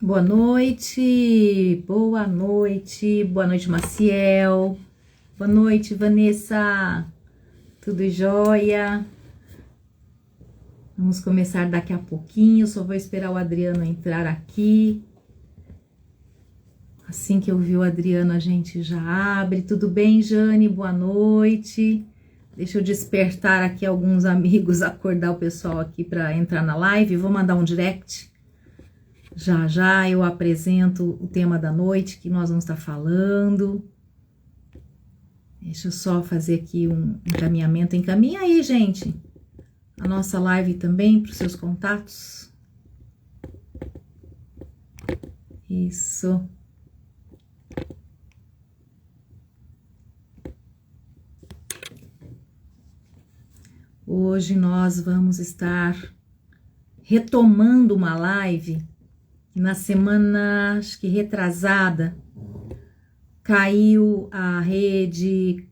Boa noite, Maciel, boa noite, Vanessa, tudo jóia? Vamos começar daqui a pouquinho, só vou esperar o Adriano entrar aqui. Assim que eu vi o Adriano, a gente já abre. Tudo bem, Jane? Boa noite. Deixa eu despertar aqui alguns amigos, acordar o pessoal aqui para entrar na live. Vou mandar um direct. Já já eu apresento o tema da noite que nós vamos estar falando. Deixa eu só fazer aqui um encaminhamento. Encaminha aí, gente, a nossa live também para os seus contatos. Isso. Hoje nós vamos estar retomando uma live que na semana, acho que retrasada, caiu a rede,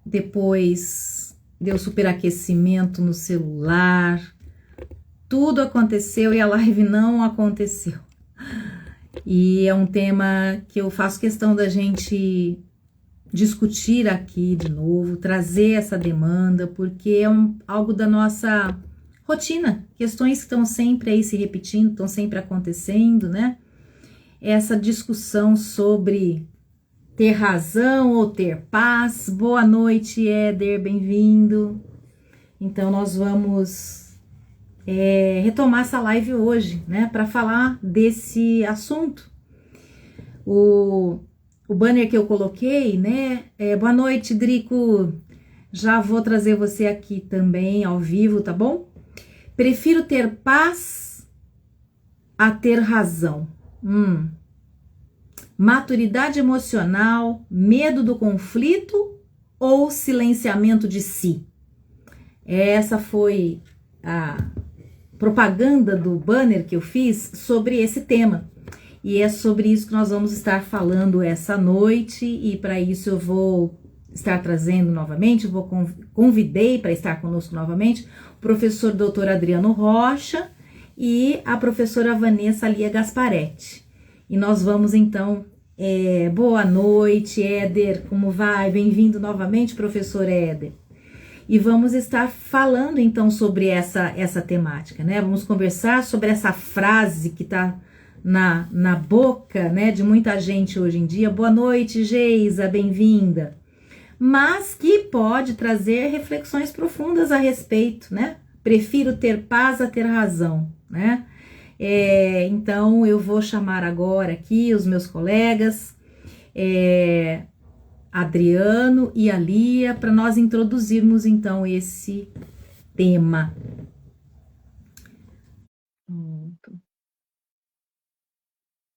depois deu superaquecimento no celular, tudo aconteceu e a live não aconteceu. E é um tema que eu faço questão da gente discutir aqui de novo, trazer essa demanda, porque é algo da nossa rotina, questões que estão sempre aí se repetindo, estão sempre acontecendo, né? Essa discussão sobre ter razão ou ter paz. Boa noite, Éder, bem-vindo. Então, nós vamos retomar essa live hoje, né, para falar desse assunto. O banner que eu coloquei, né, boa noite, Drico, já vou trazer você aqui também ao vivo, tá bom? Prefiro ter paz a ter razão. Maturidade emocional, medo do conflito ou silenciamento de si? Essa foi a propaganda do banner que eu fiz sobre esse tema. E é sobre isso que nós vamos estar falando essa noite, e para isso eu vou estar trazendo novamente, convidei para estar conosco novamente o professor Dr. Adriano Rocha e a professora Vanessa Lia Gasparetti. E nós vamos então, boa noite, Éder, como vai? Bem-vindo novamente, professor Éder. E vamos estar falando então sobre essa temática, né? Vamos conversar sobre essa frase que está na boca, né, de muita gente hoje em dia. Boa noite, Geisa, bem-vinda. Mas que pode trazer reflexões profundas a respeito, né? Prefiro ter paz a ter razão, né? Então, eu vou chamar agora aqui os meus colegas, Adriano e a Lia, para nós introduzirmos então esse tema.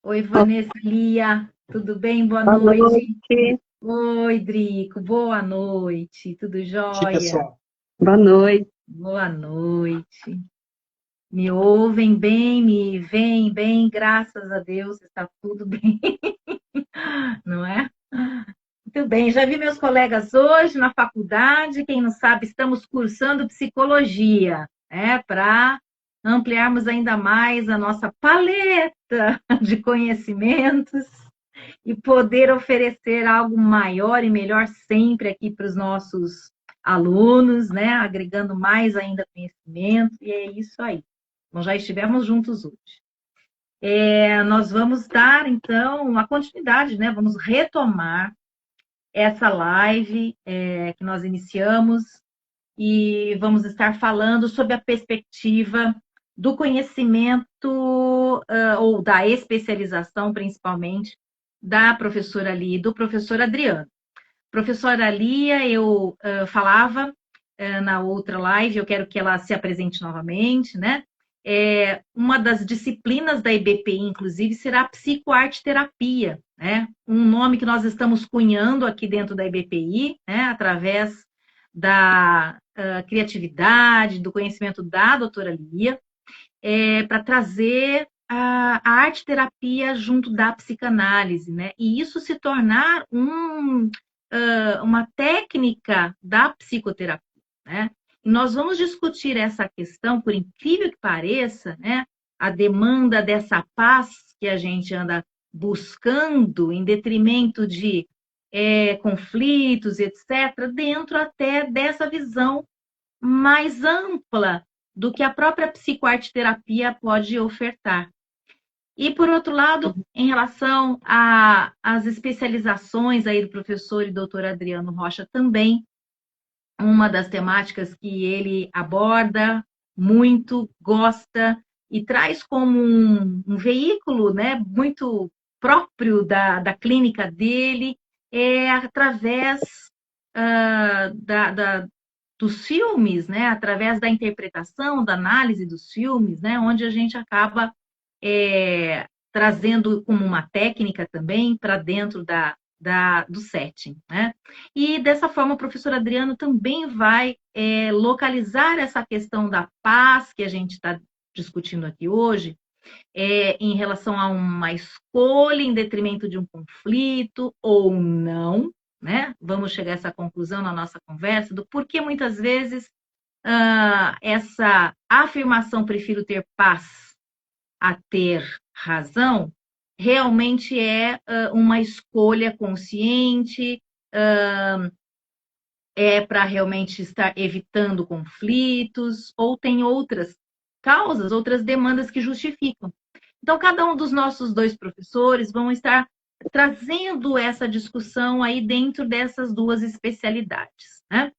Oi, Vanessa, Lia, tudo bem? Boa noite. Oi, Drico, boa noite, tudo jóia? Pessoal. Boa noite. Boa noite. Me ouvem bem, me veem bem, graças a Deus, está tudo bem, não é? Muito bem, já vi meus colegas hoje na faculdade, quem não sabe, estamos cursando psicologia, para ampliarmos ainda mais a nossa paleta de conhecimentos e poder oferecer algo maior e melhor sempre aqui para os nossos alunos, né? Agregando mais ainda conhecimento, e é isso aí. Então, já estivemos juntos hoje. Nós vamos dar, então, uma continuidade, né? Vamos retomar essa live que nós iniciamos e vamos estar falando sobre a perspectiva do conhecimento ou da especialização, principalmente, da professora Lia e do professor Adriano. Professora Lia, eu falava na outra live, eu quero que ela se apresente novamente, né? Uma das disciplinas da IBPI, inclusive, será a psicoarte-terapia, né? Um nome que nós estamos cunhando aqui dentro da IBPI, né? Através da criatividade, do conhecimento da doutora Lia, para trazer a arte-terapia junto da psicanálise, né? E isso se tornar uma técnica da psicoterapia, né? E nós vamos discutir essa questão, por incrível que pareça, né? a demanda dessa paz que a gente anda buscando, em detrimento de conflitos, etc., dentro até dessa visão mais ampla do que a própria psicoarteterapia pode ofertar. E, por outro lado, em relação às especializações aí do professor e doutor Adriano Rocha também, uma das temáticas que ele aborda muito, gosta e traz como um veículo, né, muito próprio da clínica dele, é através dos filmes, né, através da interpretação, da análise dos filmes, né, onde a gente acaba trazendo como uma técnica também para dentro do setting, né? E dessa forma o professor Adriano também vai localizar essa questão da paz que a gente está discutindo aqui hoje, em relação a uma escolha em detrimento de um conflito ou não, né? Vamos chegar a essa conclusão na nossa conversa do porquê muitas vezes essa afirmação prefiro ter paz a ter razão realmente é uma escolha consciente, é para realmente estar evitando conflitos, ou tem outras causas, outras demandas que justificam. Então, cada um dos nossos dois professores vão estar trazendo essa discussão aí dentro dessas duas especialidades, né?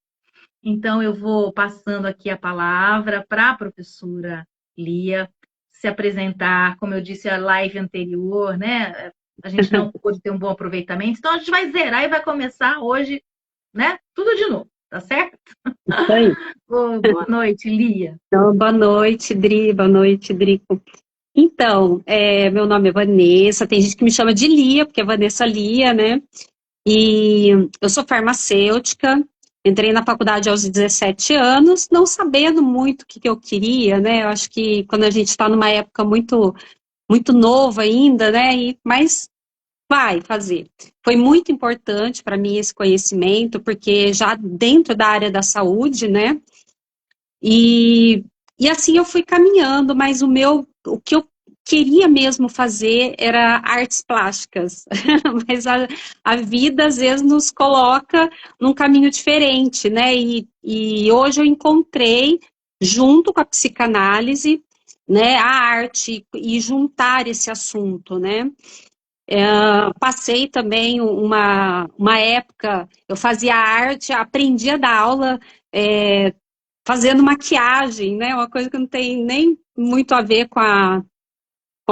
Então, eu vou passando aqui a palavra para a professora Lia se apresentar, como eu disse a live anterior, né? A gente não pôde ter um bom aproveitamento, então a gente vai zerar e vai começar hoje, né? Tudo de novo, tá certo? Isso aí. Boa noite, Lia. Então, boa noite, Dri. Boa noite, Drico. Então, meu nome é Vanessa. Tem gente que me chama de Lia, porque é Vanessa Lia, né? E eu sou farmacêutica. Entrei na faculdade aos 17 anos, não sabendo muito o que eu queria, né? Eu acho que quando a gente está numa época muito, muito nova ainda, né? Mas vai fazer. Foi muito importante para mim esse conhecimento, porque já dentro da área da saúde, né? E assim eu fui caminhando, mas o que eu queria mesmo fazer era artes plásticas. Mas a vida às vezes nos coloca num caminho diferente, né? E hoje eu encontrei, junto com a psicanálise, né, a arte e juntar esse assunto, né? Passei também uma época, eu fazia arte, aprendi a dar aula fazendo maquiagem, né? Uma coisa que não tem nem muito a ver com a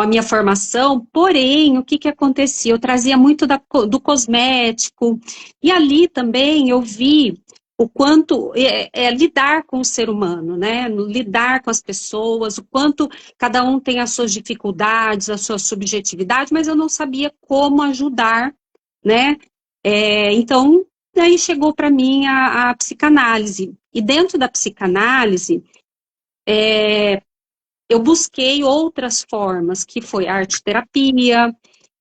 minha formação, porém, o que que acontecia? Eu trazia muito do cosmético, e ali também eu vi o quanto lidar com o ser humano, né? Lidar com as pessoas, o quanto cada um tem as suas dificuldades, a sua subjetividade, mas eu não sabia como ajudar, né? Então, daí chegou para mim a psicanálise. E dentro da psicanálise, eu busquei outras formas, que foi a arte-terapia,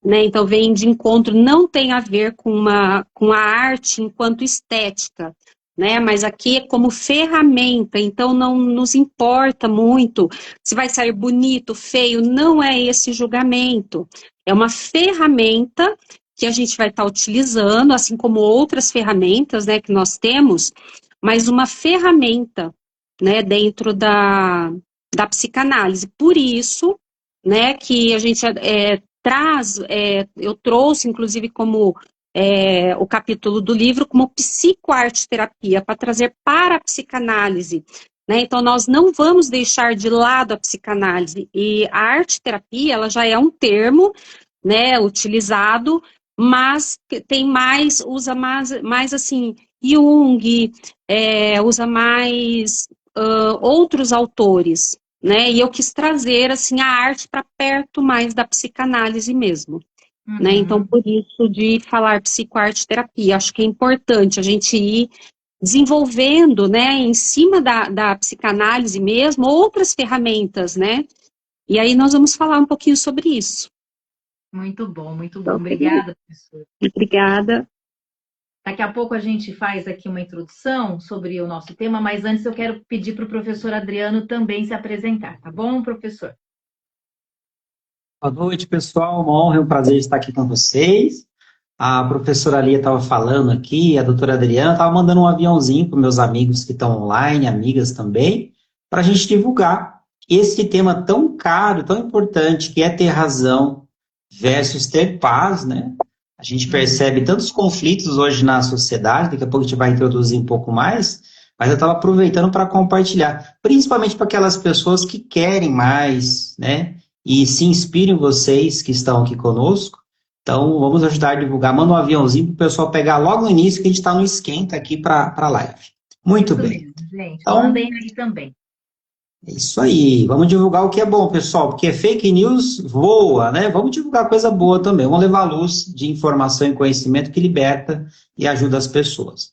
né? Então vem de encontro, não tem a ver com a arte enquanto estética, né? Mas aqui é como ferramenta, então não nos importa muito se vai sair bonito, feio, não é esse julgamento. É uma ferramenta que a gente vai estar utilizando, assim como outras ferramentas, né, que nós temos, mas uma ferramenta, né, dentro da psicanálise. Por isso, né, que a gente traz, eu trouxe, inclusive, como o capítulo do livro, como psicoarteterapia, para trazer para a psicanálise. Né? Então, nós não vamos deixar de lado a psicanálise. E a arte-terapia, ela já é um termo, né, utilizado, mas tem usa mais assim, Jung, usa mais outros autores, né? E eu quis trazer assim a arte para perto mais da psicanálise mesmo, né? Então por isso de falar psicoarteterapia, acho que é importante a gente ir desenvolvendo, né, em cima da psicanálise mesmo, outras ferramentas, né? E aí nós vamos falar um pouquinho sobre isso. Muito bom, muito bom. Obrigada, professora. Obrigada. Daqui a pouco a gente faz aqui uma introdução sobre o nosso tema, mas antes eu quero pedir para o professor Adriano também se apresentar, tá bom, professor? Boa noite, pessoal. Uma honra e um prazer estar aqui com vocês. A professora Lia estava falando aqui, a doutora Adriana estava mandando um aviãozinho para meus amigos que estão online, amigas também, para a gente divulgar esse tema tão caro, tão importante, que é ter razão versus ter paz, né? A gente percebe tantos conflitos hoje na sociedade, daqui a pouco a gente vai introduzir um pouco mais, mas eu estava aproveitando para compartilhar, principalmente para aquelas pessoas que querem mais, né? E se inspirem vocês que estão aqui conosco. Então, vamos ajudar a divulgar. Manda um aviãozinho para o pessoal pegar logo no início, que a gente está no esquenta aqui para a live. Muito Isso bem. mesmo, gente. Então, Mandem aí também. é isso aí. Vamos divulgar o que é bom, pessoal, porque fake news voa, né? Vamos divulgar coisa boa também. Vamos levar luz de informação e conhecimento que liberta e ajuda as pessoas.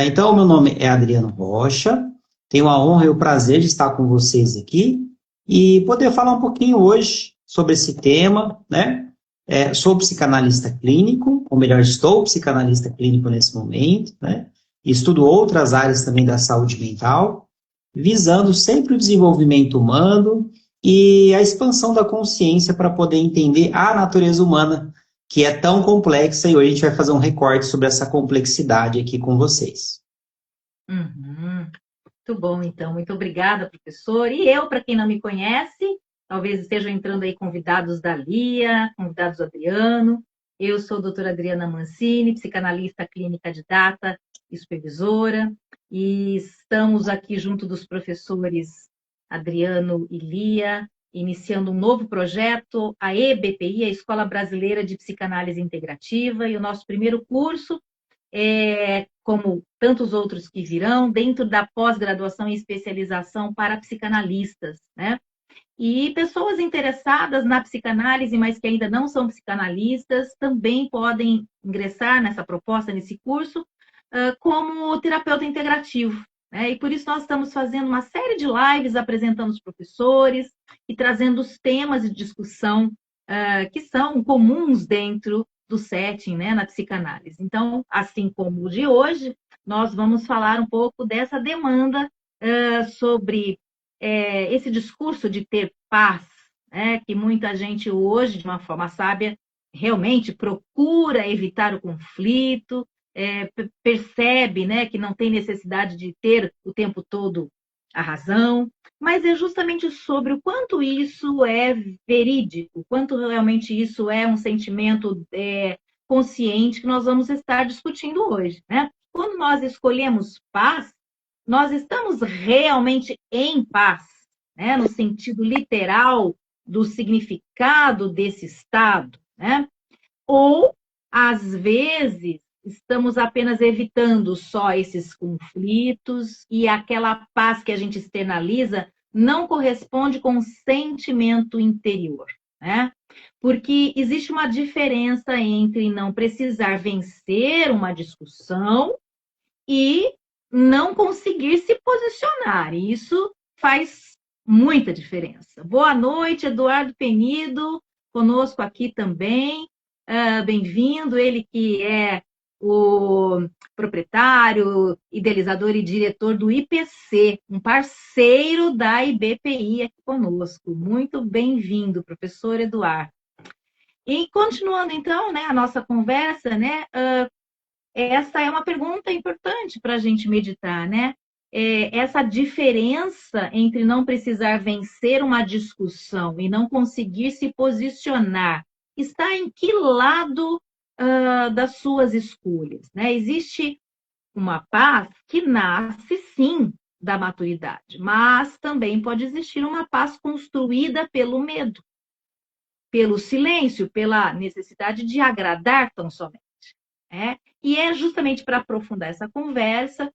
Então, meu nome é Adriano Rocha. Tenho a honra e o prazer de estar com vocês aqui e poder falar um pouquinho hoje sobre esse tema, né? Sou psicanalista clínico, ou melhor, estou psicanalista clínico nesse momento, né? Estudo outras áreas também da saúde mental, visando sempre o desenvolvimento humano e a expansão da consciência para poder entender a natureza humana, que é tão complexa, e hoje a gente vai fazer um recorte sobre essa complexidade aqui com vocês. Uhum. Muito bom, então. Muito obrigada, professor. E eu, para quem não me conhece, talvez estejam entrando aí convidados da Lia, convidados do Adriano. Eu sou a doutora Adriana Mancini, psicanalista clínica de data e supervisora, e estamos aqui junto dos professores Adriano e Lia, iniciando um novo projeto, a EBPI, a Escola Brasileira de Psicanálise Integrativa, e o nosso primeiro curso como tantos outros que virão, dentro da pós-graduação e especialização para psicanalistas, né? E pessoas interessadas na psicanálise, mas que ainda não são psicanalistas, também podem ingressar nessa proposta, nesse curso, como terapeuta integrativo, né? E por isso nós estamos fazendo uma série de lives apresentando os professores e trazendo os temas de discussão que são comuns dentro do setting, né, na psicanálise. Então, assim como o de hoje, nós vamos falar um pouco dessa demanda sobre esse discurso de ter paz, né, que muita gente hoje, de uma forma sábia, realmente procura evitar o conflito, percebe, né, que não tem necessidade de ter o tempo todo a razão, mas é justamente sobre o quanto isso é verídico, o quanto realmente isso é um sentimento consciente que nós vamos estar discutindo hoje, né? Quando nós escolhemos paz, nós estamos realmente em paz, né? No sentido literal do significado desse estado, né? Ou, às vezes, estamos apenas evitando só esses conflitos e aquela paz que a gente externaliza não corresponde com o sentimento interior, né? Porque existe uma diferença entre não precisar vencer uma discussão e não conseguir se posicionar. E isso faz muita diferença. Boa noite, Eduardo Penido, conosco aqui também. Bem-vindo, ele que é o proprietário, idealizador e diretor do IPC, um parceiro da IBPI aqui conosco. Muito bem-vindo, professor Eduardo. E continuando, então, né, a nossa conversa, né, essa é uma pergunta importante para a gente meditar, né? Essa diferença entre não precisar vencer uma discussão e não conseguir se posicionar está em que lado das suas escolhas, né? Existe uma paz que nasce, sim, da maturidade, mas também pode existir uma paz construída pelo medo, pelo silêncio, pela necessidade de agradar tão somente. E é justamente para aprofundar essa conversa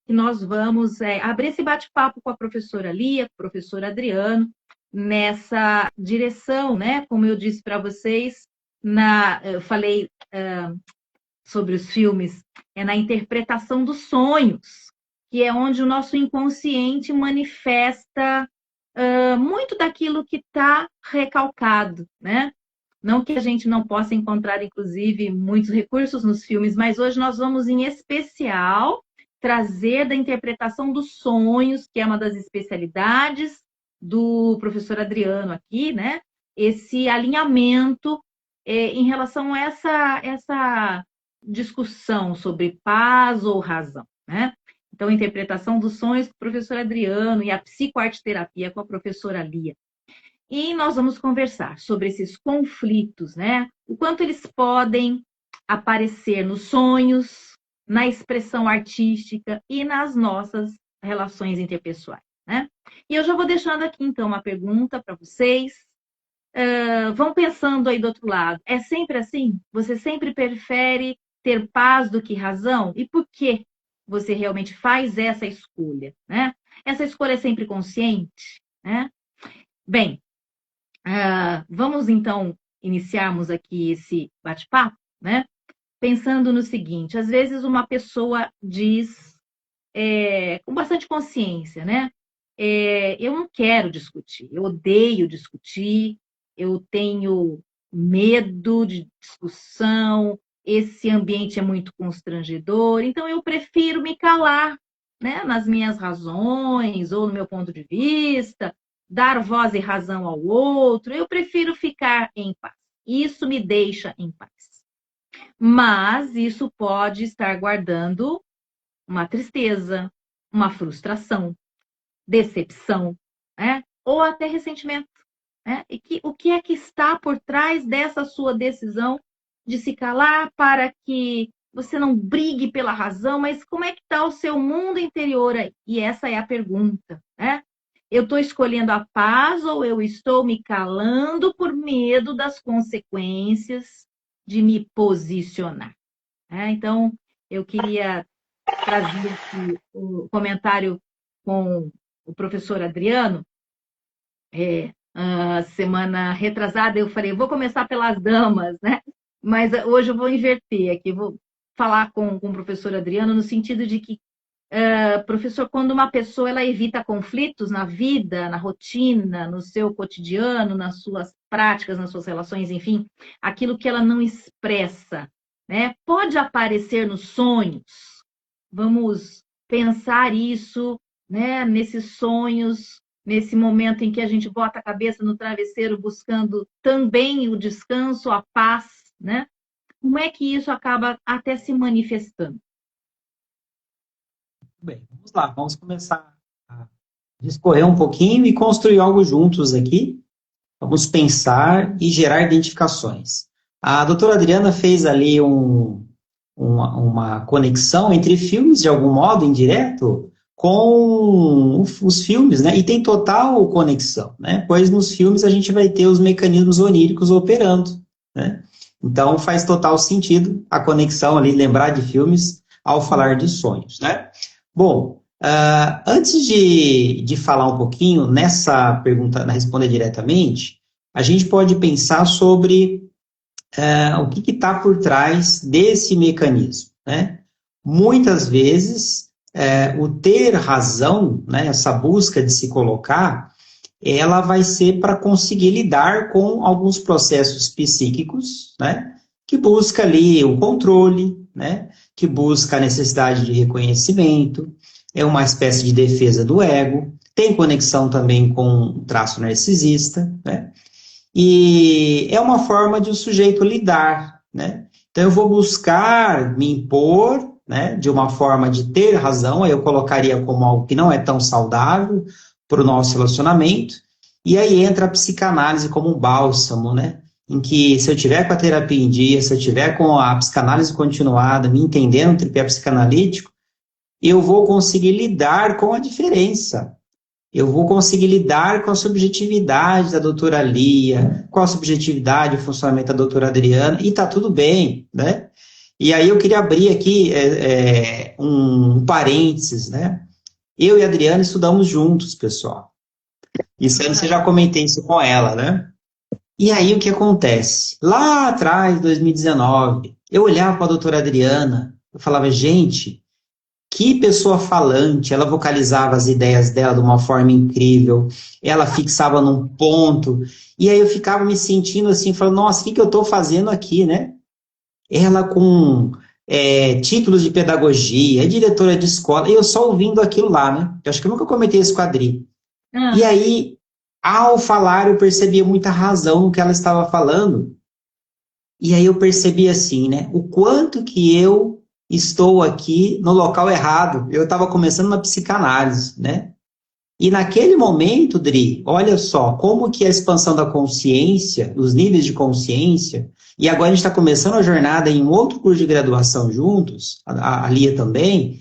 que nós vamos abrir esse bate-papo com a professora Lia, com o professor Adriano, nessa direção, né? Como eu disse para vocês, eu falei sobre os filmes, na interpretação dos sonhos, que é onde o nosso inconsciente manifesta muito daquilo que está recalcado, né? Não que a gente não possa encontrar, inclusive, muitos recursos nos filmes, mas hoje nós vamos, em especial, trazer da interpretação dos sonhos, que é uma das especialidades do professor Adriano aqui, né? esse alinhamento em relação a essa discussão sobre paz ou razão, né? Então, a interpretação dos sonhos com o professor Adriano e a psicoarteterapia com a professora Lia. E nós vamos conversar sobre esses conflitos, né? O quanto eles podem aparecer nos sonhos, na expressão artística e nas nossas relações interpessoais, né? E eu já vou deixando aqui, então, uma pergunta para vocês. Vão pensando aí do outro lado. É sempre assim? Você sempre prefere ter paz do que razão? E por que você realmente faz essa escolha, né? Essa escolha é sempre consciente, né? Bem, vamos então iniciarmos aqui esse bate-papo, né? Pensando no seguinte, às vezes uma pessoa diz com bastante consciência, né? Eu não quero discutir, eu odeio discutir, eu tenho medo de discussão, esse ambiente é muito constrangedor, então eu prefiro me calar, né, nas minhas razões ou no meu ponto de vista, dar voz e razão ao outro, eu prefiro ficar em paz. Isso me deixa em paz. Mas isso pode estar guardando uma tristeza, uma frustração, decepção, né? Ou até ressentimento. Né? E o que é que está por trás dessa sua decisão de se calar para que você não brigue pela razão, mas como é que está o seu mundo interior aí? E essa é a pergunta, né? Eu estou escolhendo a paz ou eu estou me calando por medo das consequências de me posicionar? Então, eu queria trazer aqui o comentário com o professor Adriano. Semana retrasada eu falei, vou começar pelas damas, né? Mas hoje eu vou inverter aqui, vou falar com o professor Adriano no sentido de que, professor, quando uma pessoa ela evita conflitos na vida, na rotina, no seu cotidiano, nas suas práticas, nas suas relações, enfim, aquilo que ela não expressa, né? Pode aparecer nos sonhos. Vamos pensar isso, né? Nesses sonhos, nesse momento em que a gente bota a cabeça no travesseiro buscando também o descanso, a paz, né? Como é que isso acaba até se manifestando? Bem, vamos lá, vamos começar a discorrer um pouquinho e construir algo juntos aqui. Vamos pensar e gerar identificações. A doutora Adriana fez ali uma conexão entre filmes, de algum modo, indireto, com os filmes, né? E tem total conexão, né? Pois nos filmes a gente vai ter os mecanismos oníricos operando, né? Então faz total sentido a conexão ali, lembrar de filmes ao falar de sonhos, né? Bom, antes de falar um pouquinho nessa pergunta, responder diretamente, a gente pode pensar sobre o que está por trás desse mecanismo, né? Muitas vezes, o ter razão, né, essa busca de se colocar, ela vai ser para conseguir lidar com alguns processos psíquicos, né, que busca ali o controle, né, que busca a necessidade de reconhecimento, é uma espécie de defesa do ego, tem conexão também com o traço narcisista, né, e é uma forma de o sujeito lidar, né, então eu vou buscar me impor, né, de uma forma de ter razão, aí eu colocaria como algo que não é tão saudável para o nosso relacionamento, e aí entra a psicanálise como um bálsamo, né, em que se eu tiver com a terapia em dia, se eu tiver com a psicanálise continuada, me entendendo o tripé psicanalítico, eu vou conseguir lidar com a diferença, eu vou conseguir lidar com a subjetividade da doutora Lia, com a subjetividade e o funcionamento da doutora Adriana, e tá tudo bem, né? E aí eu queria abrir aqui um parênteses, né? Eu e a Adriana estudamos juntos, pessoal. Isso aí você já comentei isso com ela, né? E aí o que acontece? Lá atrás, 2019, eu olhava para a doutora Adriana, eu falava, gente, que pessoa falante, ela vocalizava as ideias dela de uma forma incrível, ela fixava num ponto, e aí eu ficava me sentindo assim, falando, nossa, o que eu estou fazendo aqui, né? Ela com títulos de pedagogia, é diretora de escola, e eu só ouvindo aquilo lá, né? Eu acho que eu nunca comentei isso com a Adri. E aí, ao falar, eu percebia muita razão no que ela estava falando. E aí eu percebi assim, né? O quanto que eu estou aqui no local errado. Eu estava começando uma psicanálise, né? E naquele momento, Dri, olha só, como que a expansão da consciência, os níveis de consciência, e agora a gente está começando a jornada em um outro curso de graduação juntos, a Lia também,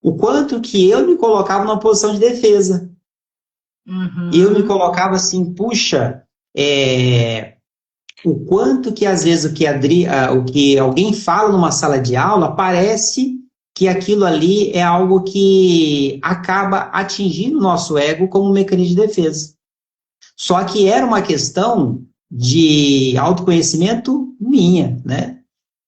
o quanto que eu me colocava numa posição de defesa. Eu me colocava assim, puxa, o quanto que às vezes o que alguém fala numa sala de aula parece que aquilo ali é algo que acaba atingindo o nosso ego como um mecanismo de defesa. Só que era uma questão de autoconhecimento minha, né?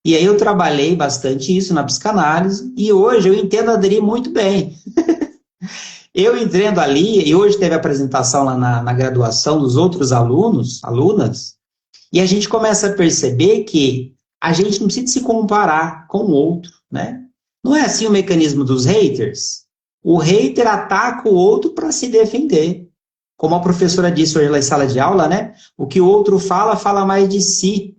E aí eu trabalhei bastante isso na psicanálise, e hoje eu entendo a Adri muito bem. Eu entendo ali, e hoje teve apresentação lá na graduação dos outros alunas, e a gente começa a perceber que a gente não precisa se comparar com o outro, né? Não é assim o mecanismo dos haters? O hater ataca o outro para se defender. Como a professora disse hoje na sala de aula, né? O que o outro fala, fala mais de si.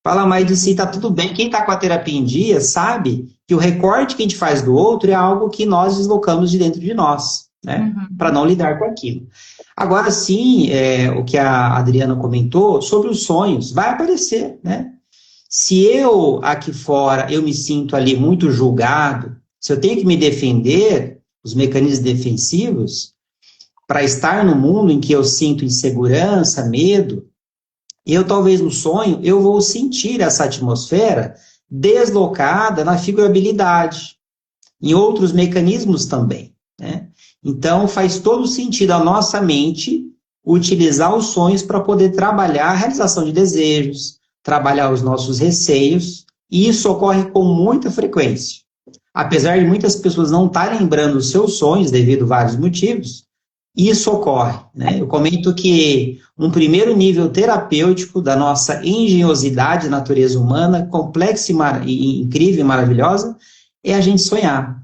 Fala mais de si, tá tudo bem. Quem está com a terapia em dia sabe que o recorte que a gente faz do outro é algo que nós deslocamos de dentro de nós, né? Para não lidar com aquilo. Agora sim, o que a Adriana comentou sobre os sonhos, vai aparecer, né? Se eu, aqui fora, eu me sinto ali muito julgado, se eu tenho que me defender, os mecanismos defensivos, para estar no mundo em que eu sinto insegurança, medo, eu talvez no sonho, eu vou sentir essa atmosfera deslocada na figurabilidade, em outros mecanismos também, né? Então, faz todo sentido a nossa mente utilizar os sonhos para poder trabalhar a realização de desejos, trabalhar os nossos receios, e isso ocorre com muita frequência. Apesar de muitas pessoas não estarem lembrando os seus sonhos, devido a vários motivos, isso ocorre, né? Eu comento que um primeiro nível terapêutico da nossa engenhosidade, natureza humana, complexa e incrível e maravilhosa, é a gente sonhar.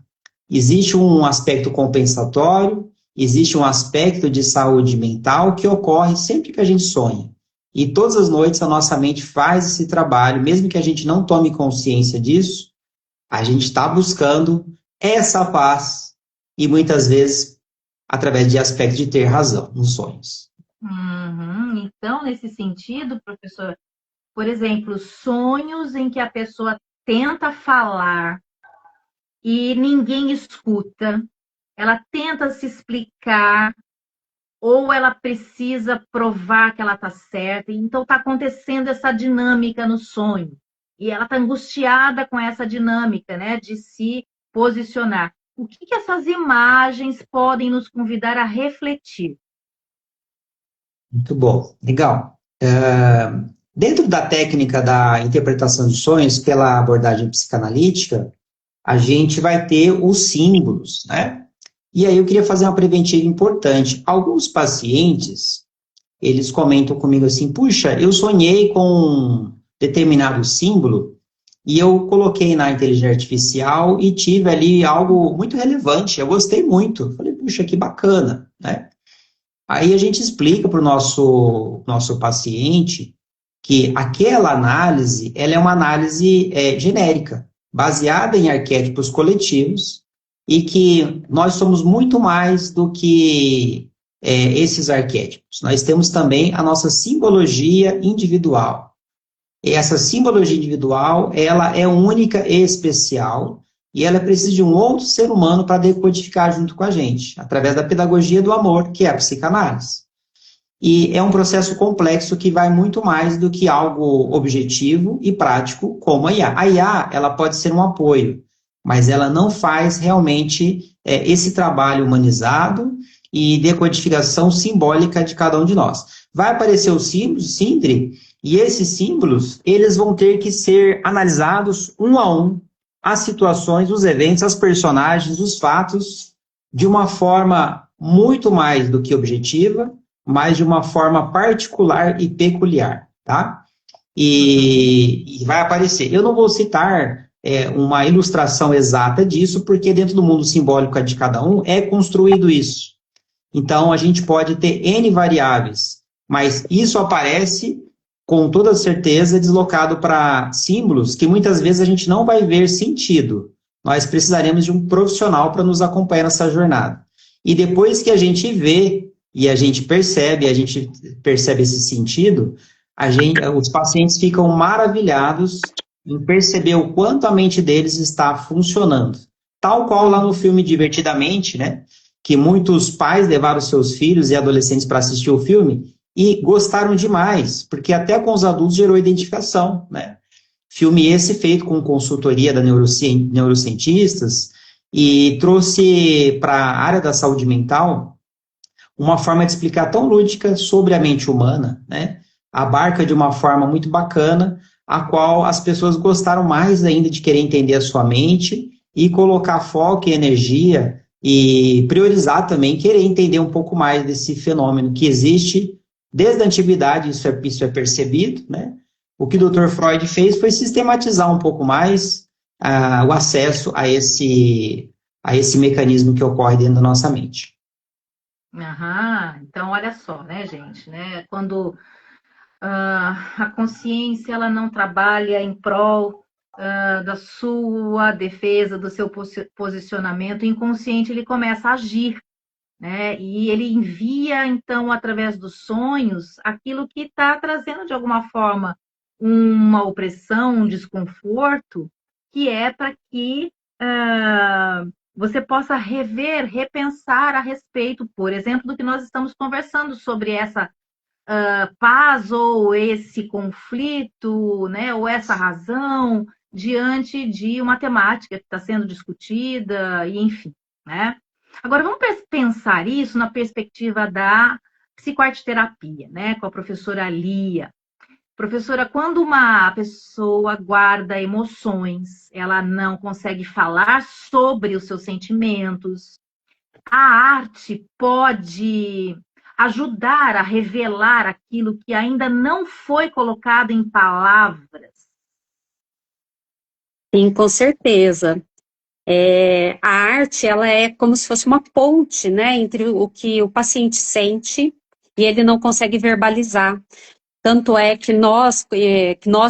Existe um aspecto compensatório, existe um aspecto de saúde mental que ocorre sempre que a gente sonha. E todas as noites a nossa mente faz esse trabalho, mesmo que a gente não tome consciência disso, a gente está buscando essa paz e muitas vezes através de aspectos de ter razão nos sonhos. Então, nesse sentido, professor, por exemplo, sonhos em que a pessoa tenta falar e ninguém escuta, ela tenta se explicar, ou ela precisa provar que ela está certa, então está acontecendo essa dinâmica no sonho, e ela está angustiada com essa dinâmica, né, de se posicionar. O que essas imagens podem nos convidar a refletir? Muito bom, legal. Dentro da técnica da interpretação de sonhos, pela abordagem psicanalítica, a gente vai ter os símbolos, né? E aí eu queria fazer uma preventiva importante. Alguns pacientes, eles comentam comigo assim, puxa, eu sonhei com um determinado símbolo e eu coloquei na inteligência artificial e tive ali algo muito relevante, eu gostei muito. Falei, puxa, que bacana, né? Aí a gente explica para o nosso paciente que aquela análise, ela é uma análise genérica, baseada em arquétipos coletivos, e que nós somos muito mais do que esses arquétipos. Nós temos também a nossa simbologia individual. E essa simbologia individual, ela é única e especial, e ela precisa de um outro ser humano para decodificar junto com a gente, através da pedagogia do amor, que é a psicanálise. E é um processo complexo que vai muito mais do que algo objetivo e prático, como a IA. A IA, ela pode ser um apoio, mas ela não faz realmente esse trabalho humanizado e decodificação simbólica de cada um de nós. Vai aparecer os símbolos, Sindri, e esses símbolos, eles vão ter que ser analisados um a um, as situações, os eventos, as personagens, os fatos, de uma forma muito mais do que objetiva, mas de uma forma particular e peculiar, tá? E vai aparecer. Eu não vou citar uma ilustração exata disso, porque dentro do mundo simbólico de cada um é construído isso. Então, a gente pode ter N variáveis, mas isso aparece, com toda certeza, deslocado para símbolos que muitas vezes a gente não vai ver sentido. Nós precisaremos de um profissional para nos acompanhar nessa jornada. E depois que a gente vê e a gente percebe esse sentido, os pacientes ficam maravilhados em perceber o quanto a mente deles está funcionando. Tal qual lá no filme Divertidamente, né? Que muitos pais levaram seus filhos e adolescentes para assistir o filme e gostaram demais, porque até com os adultos gerou identificação, né? Filme esse feito com consultoria da neurocientistas e trouxe para a área da saúde mental uma forma de explicar tão lúdica sobre a mente humana, né? Abarca de uma forma muito bacana, a qual as pessoas gostaram mais ainda de querer entender a sua mente e colocar foco e energia e priorizar também, querer entender um pouco mais desse fenômeno que existe desde a antiguidade, isso é percebido, né? O que o Dr. Freud fez foi sistematizar um pouco mais o acesso a esse mecanismo que ocorre dentro da nossa mente. Aham, então olha só, né, gente, né? Quando a consciência ela não trabalha em prol da sua defesa, do seu posicionamento, o inconsciente ele começa a agir, né? E ele envia, então, através dos sonhos, aquilo que está trazendo, de alguma forma, uma opressão, um desconforto, que é para que você possa rever, repensar a respeito, por exemplo, do que nós estamos conversando sobre essa paz ou esse conflito, né, ou essa razão diante de uma temática que está sendo discutida, e enfim, né? Agora, vamos pensar isso na perspectiva da psicoarteterapia, né, com a professora Lia. Professora, quando uma pessoa guarda emoções, ela não consegue falar sobre os seus sentimentos, a arte pode ajudar a revelar aquilo que ainda não foi colocado em palavras? Sim, com certeza. A arte, ela é como se fosse uma ponte, né, entre o que o paciente sente e ele não consegue verbalizar. Tanto é que nós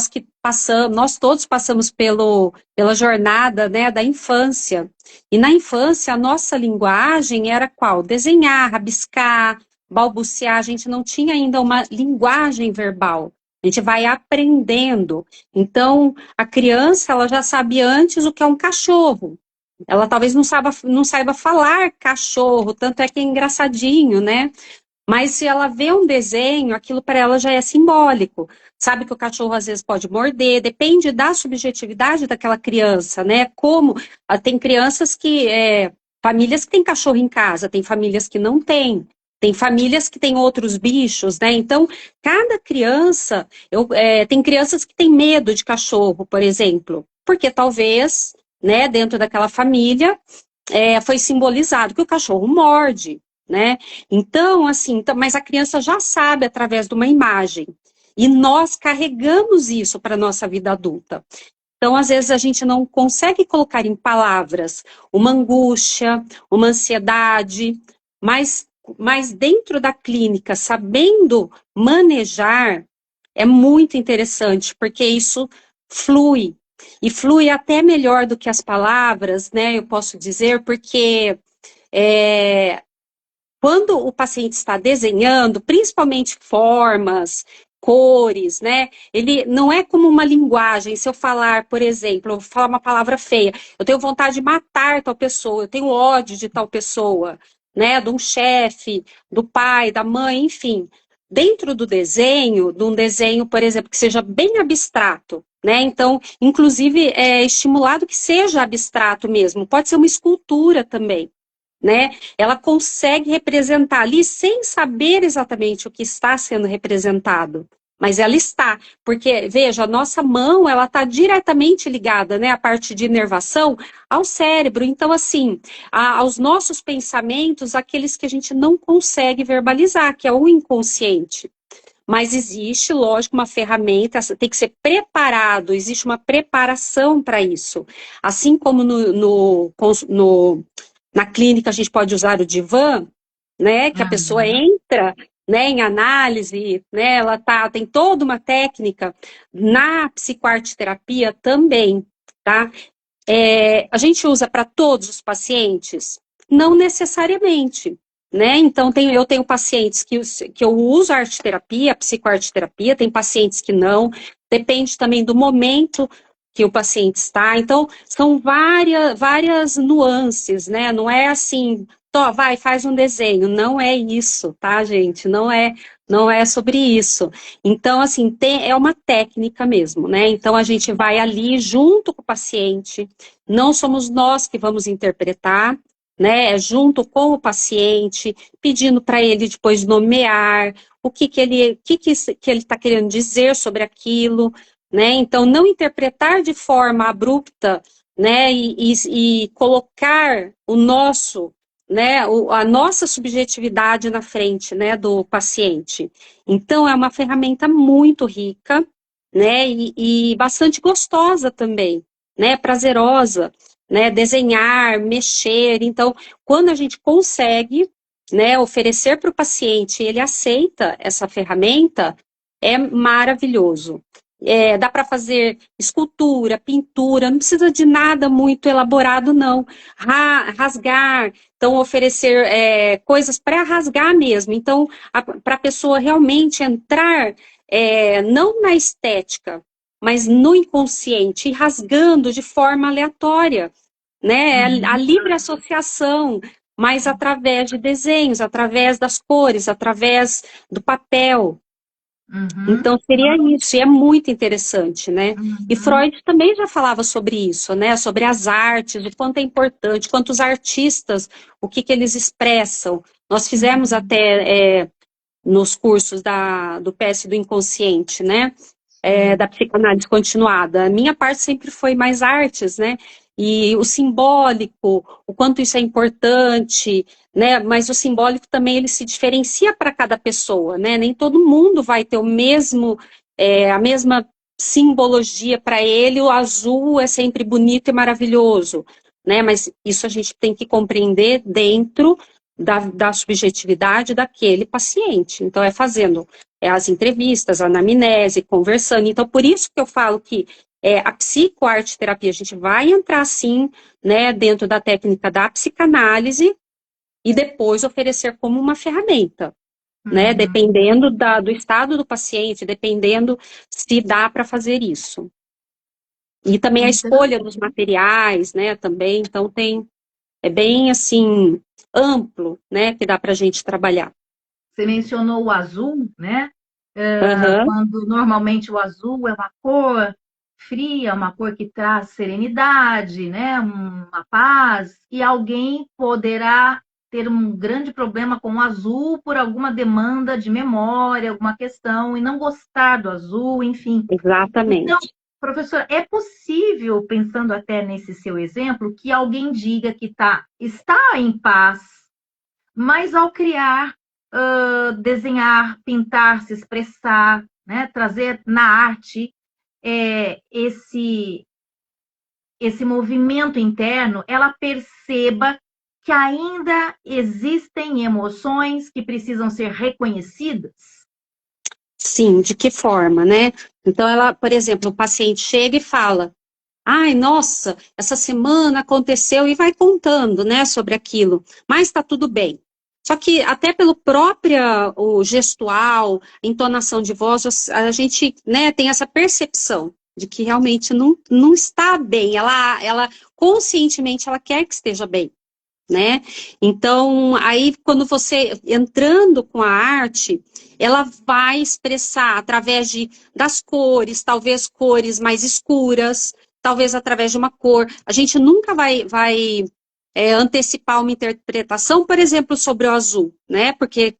que passamos, nós todos passamos pela jornada, né, da infância. E na infância, a nossa linguagem era qual? Desenhar, rabiscar, balbuciar. A gente não tinha ainda uma linguagem verbal. A gente vai aprendendo. Então, a criança, ela já sabe antes o que é um cachorro. Ela talvez não saiba falar cachorro, tanto é que é engraçadinho, né? Mas se ela vê um desenho, aquilo para ela já é simbólico. Sabe que o cachorro às vezes pode morder, depende da subjetividade daquela criança, né? Como tem crianças famílias que têm cachorro em casa, tem famílias que não têm. Tem famílias que têm outros bichos, né? Então, cada criança, tem crianças que têm medo de cachorro, por exemplo, porque talvez, né, dentro daquela família, foi simbolizado que o cachorro morde, né? Então, assim, mas a criança já sabe através de uma imagem. E nós carregamos isso para a nossa vida adulta. Então, às vezes, a gente não consegue colocar em palavras uma angústia, uma ansiedade, mas dentro da clínica, sabendo manejar, é muito interessante, porque isso flui. E flui até melhor do que as palavras, né? Eu posso dizer, porque quando o paciente está desenhando, principalmente formas, cores, né? Ele não é como uma linguagem. Se eu falar, por exemplo, eu vou falar uma palavra feia, eu tenho vontade de matar tal pessoa, eu tenho ódio de tal pessoa, né? De um chefe, do pai, da mãe, enfim. Dentro do desenho, de um desenho, por exemplo, que seja bem abstrato, né? Então, inclusive, é estimulado que seja abstrato mesmo. Pode ser uma escultura também. Né? Ela consegue representar ali sem saber exatamente o que está sendo representado, mas ela está, porque, veja, a nossa mão, ela está diretamente ligada, né, a parte de inervação ao cérebro, então, assim, aos nossos pensamentos, aqueles que a gente não consegue verbalizar, que é o inconsciente. Mas existe, lógico, uma ferramenta, tem que ser preparado, existe uma preparação para isso. Assim como na clínica a gente pode usar o divã, né, que a pessoa Uhum. entra, né, em análise, né, ela tem toda uma técnica. Na psicoarteterapia também, tá? A gente usa para todos os pacientes? Não necessariamente, né? Então, eu tenho pacientes que eu uso a arteterapia, a psicoarteterapia, tem pacientes que não, depende também do momento que o paciente está. Então, são várias nuances, né? Não é assim, vai, faz um desenho. Não é isso, tá, gente? Não é sobre isso. Então, assim, é uma técnica mesmo, né? Então, a gente vai ali junto com o paciente, não somos nós que vamos interpretar, né? É junto com o paciente, pedindo para ele depois nomear o que ele está querendo dizer sobre aquilo, né? Então, não interpretar de forma abrupta, né? E colocar o nosso, né? A nossa subjetividade na frente, né? Do paciente. Então, é uma ferramenta muito rica, né? E bastante gostosa também, né? Prazerosa, né? Desenhar, mexer. Então, quando a gente consegue, né? Oferecer para o paciente, ele aceita essa ferramenta, é maravilhoso. Dá para fazer escultura, pintura, não precisa de nada muito elaborado, não. Rasgar, então oferecer coisas para rasgar mesmo. Então, para a pessoa realmente entrar, não na estética, mas no inconsciente, e rasgando de forma aleatória, né? A Uhum. livre associação, mas através de desenhos, através das cores, através do papel. Uhum. Então, seria isso, e é muito interessante, né? E Uhum. Freud também já falava sobre isso, né? Sobre as artes, o quanto é importante, quantos artistas, o que eles expressam. Nós fizemos Uhum. até nos cursos do PS do inconsciente, né? Da Sim. psicanálise continuada. A minha parte sempre foi mais artes, né? E o simbólico, o quanto isso é importante, né? Mas o simbólico também ele se diferencia para cada pessoa, né? Nem todo mundo vai ter a mesma simbologia para ele. O azul é sempre bonito e maravilhoso, né? Mas isso a gente tem que compreender dentro da subjetividade daquele paciente. Então, fazendo as entrevistas, a anamnese, conversando. Então, por isso que eu falo que a psicoarteterapia, a gente vai entrar, sim, né, dentro da técnica da psicanálise e depois oferecer como uma ferramenta, né, Uhum. dependendo do estado do paciente, dependendo se dá para fazer isso. E também a Muito. escolha dos materiais, né, também, então é bem, assim, amplo, né, que dá para a gente trabalhar. Você mencionou o azul, né? Aham, Quando normalmente o azul é uma cor fria, uma cor que traz serenidade, né? Uma paz, e alguém poderá ter um grande problema com o azul por alguma demanda de memória, alguma questão, e não gostar do azul, enfim. Então, exatamente. professor, é possível, pensando até nesse seu exemplo, que alguém diga que está em paz, mas ao criar, desenhar, pintar, se expressar, né, trazer na arte esse movimento interno, ela perceba que ainda existem emoções que precisam ser reconhecidas. Sim, de que forma, né? Então, por exemplo, o paciente chega e fala: ai, nossa, essa semana aconteceu, e vai contando, né, sobre aquilo, mas está tudo bem. Só que até pelo próprio o gestual, entonação de voz, a gente, né, tem essa percepção de que realmente não está bem. Ela conscientemente ela quer que esteja bem, né? Então, aí quando você entrando com a arte, ela vai expressar através das cores, talvez cores mais escuras, talvez através de uma cor. A gente nunca vai antecipar uma interpretação, por exemplo, sobre o azul, né? Porque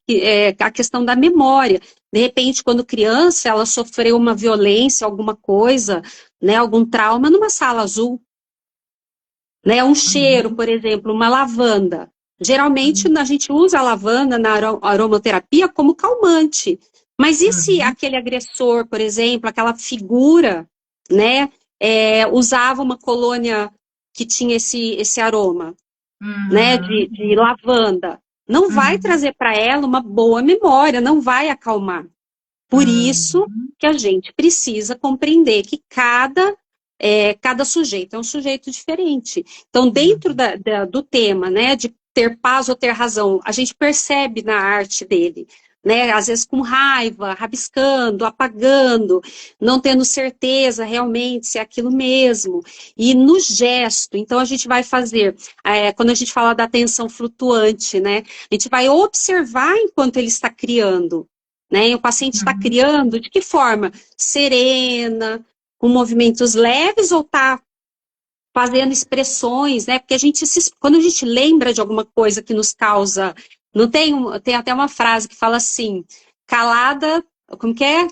a questão da memória. De repente, quando criança, ela sofreu uma violência, alguma coisa, né? Algum trauma numa sala azul, né? Um cheiro, Uhum, por exemplo, uma lavanda. Geralmente uhum, a gente usa a lavanda na aromaterapia como calmante. Mas e se uhum, aquele agressor, por exemplo, aquela figura, né, usava uma colônia que tinha esse aroma, né, uhum, de lavanda? não vai trazer para ela uma boa memória, não vai acalmar. Por isso que a gente precisa compreender que cada sujeito é um sujeito diferente. Então, dentro do tema, né, de ter paz ou ter razão, a gente percebe na arte dele, né, às vezes com raiva, rabiscando, apagando, não tendo certeza realmente se é aquilo mesmo. E no gesto, então a gente vai fazer, quando a gente fala da atenção flutuante, né, a gente vai observar enquanto ele está criando. Né? O paciente está criando de que forma? Serena, com movimentos leves, ou está fazendo expressões, né? Porque quando a gente lembra de alguma coisa que nos causa, não tem até uma frase que fala assim, calada, como que é?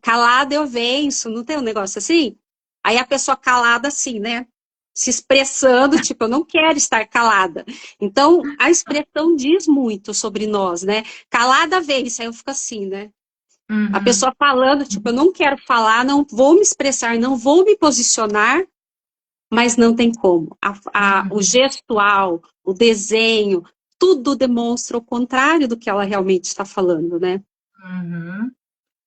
Calada eu venço, não tem um negócio assim? Aí a pessoa calada assim, né? Se expressando, tipo, eu não quero estar calada. Então, a expressão diz muito sobre nós, né? Calada vence, aí eu fico assim, né? A pessoa falando, tipo, eu não quero falar, não vou me expressar, não vou me posicionar, mas não tem como. O gestual, o desenho, tudo demonstra o contrário do que ela realmente está falando, né?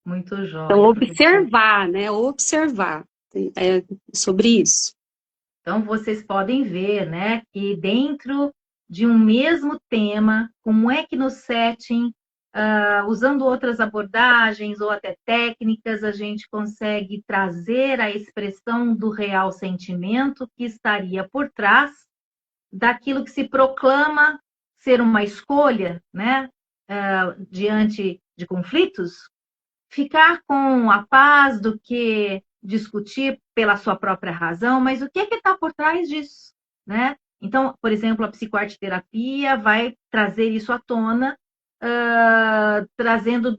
Muito jóia. Então, observar, né? Observar. É sobre isso. Então, vocês podem ver, né, que dentro de um mesmo tema, como é que no setting, usando outras abordagens ou até técnicas, a gente consegue trazer a expressão do real sentimento que estaria por trás daquilo que se proclama ser uma escolha, né, diante de conflitos, ficar com a paz do que discutir pela sua própria razão, mas o que está por trás disso, né? Então, por exemplo, a psicoarteterapia vai trazer isso à tona, trazendo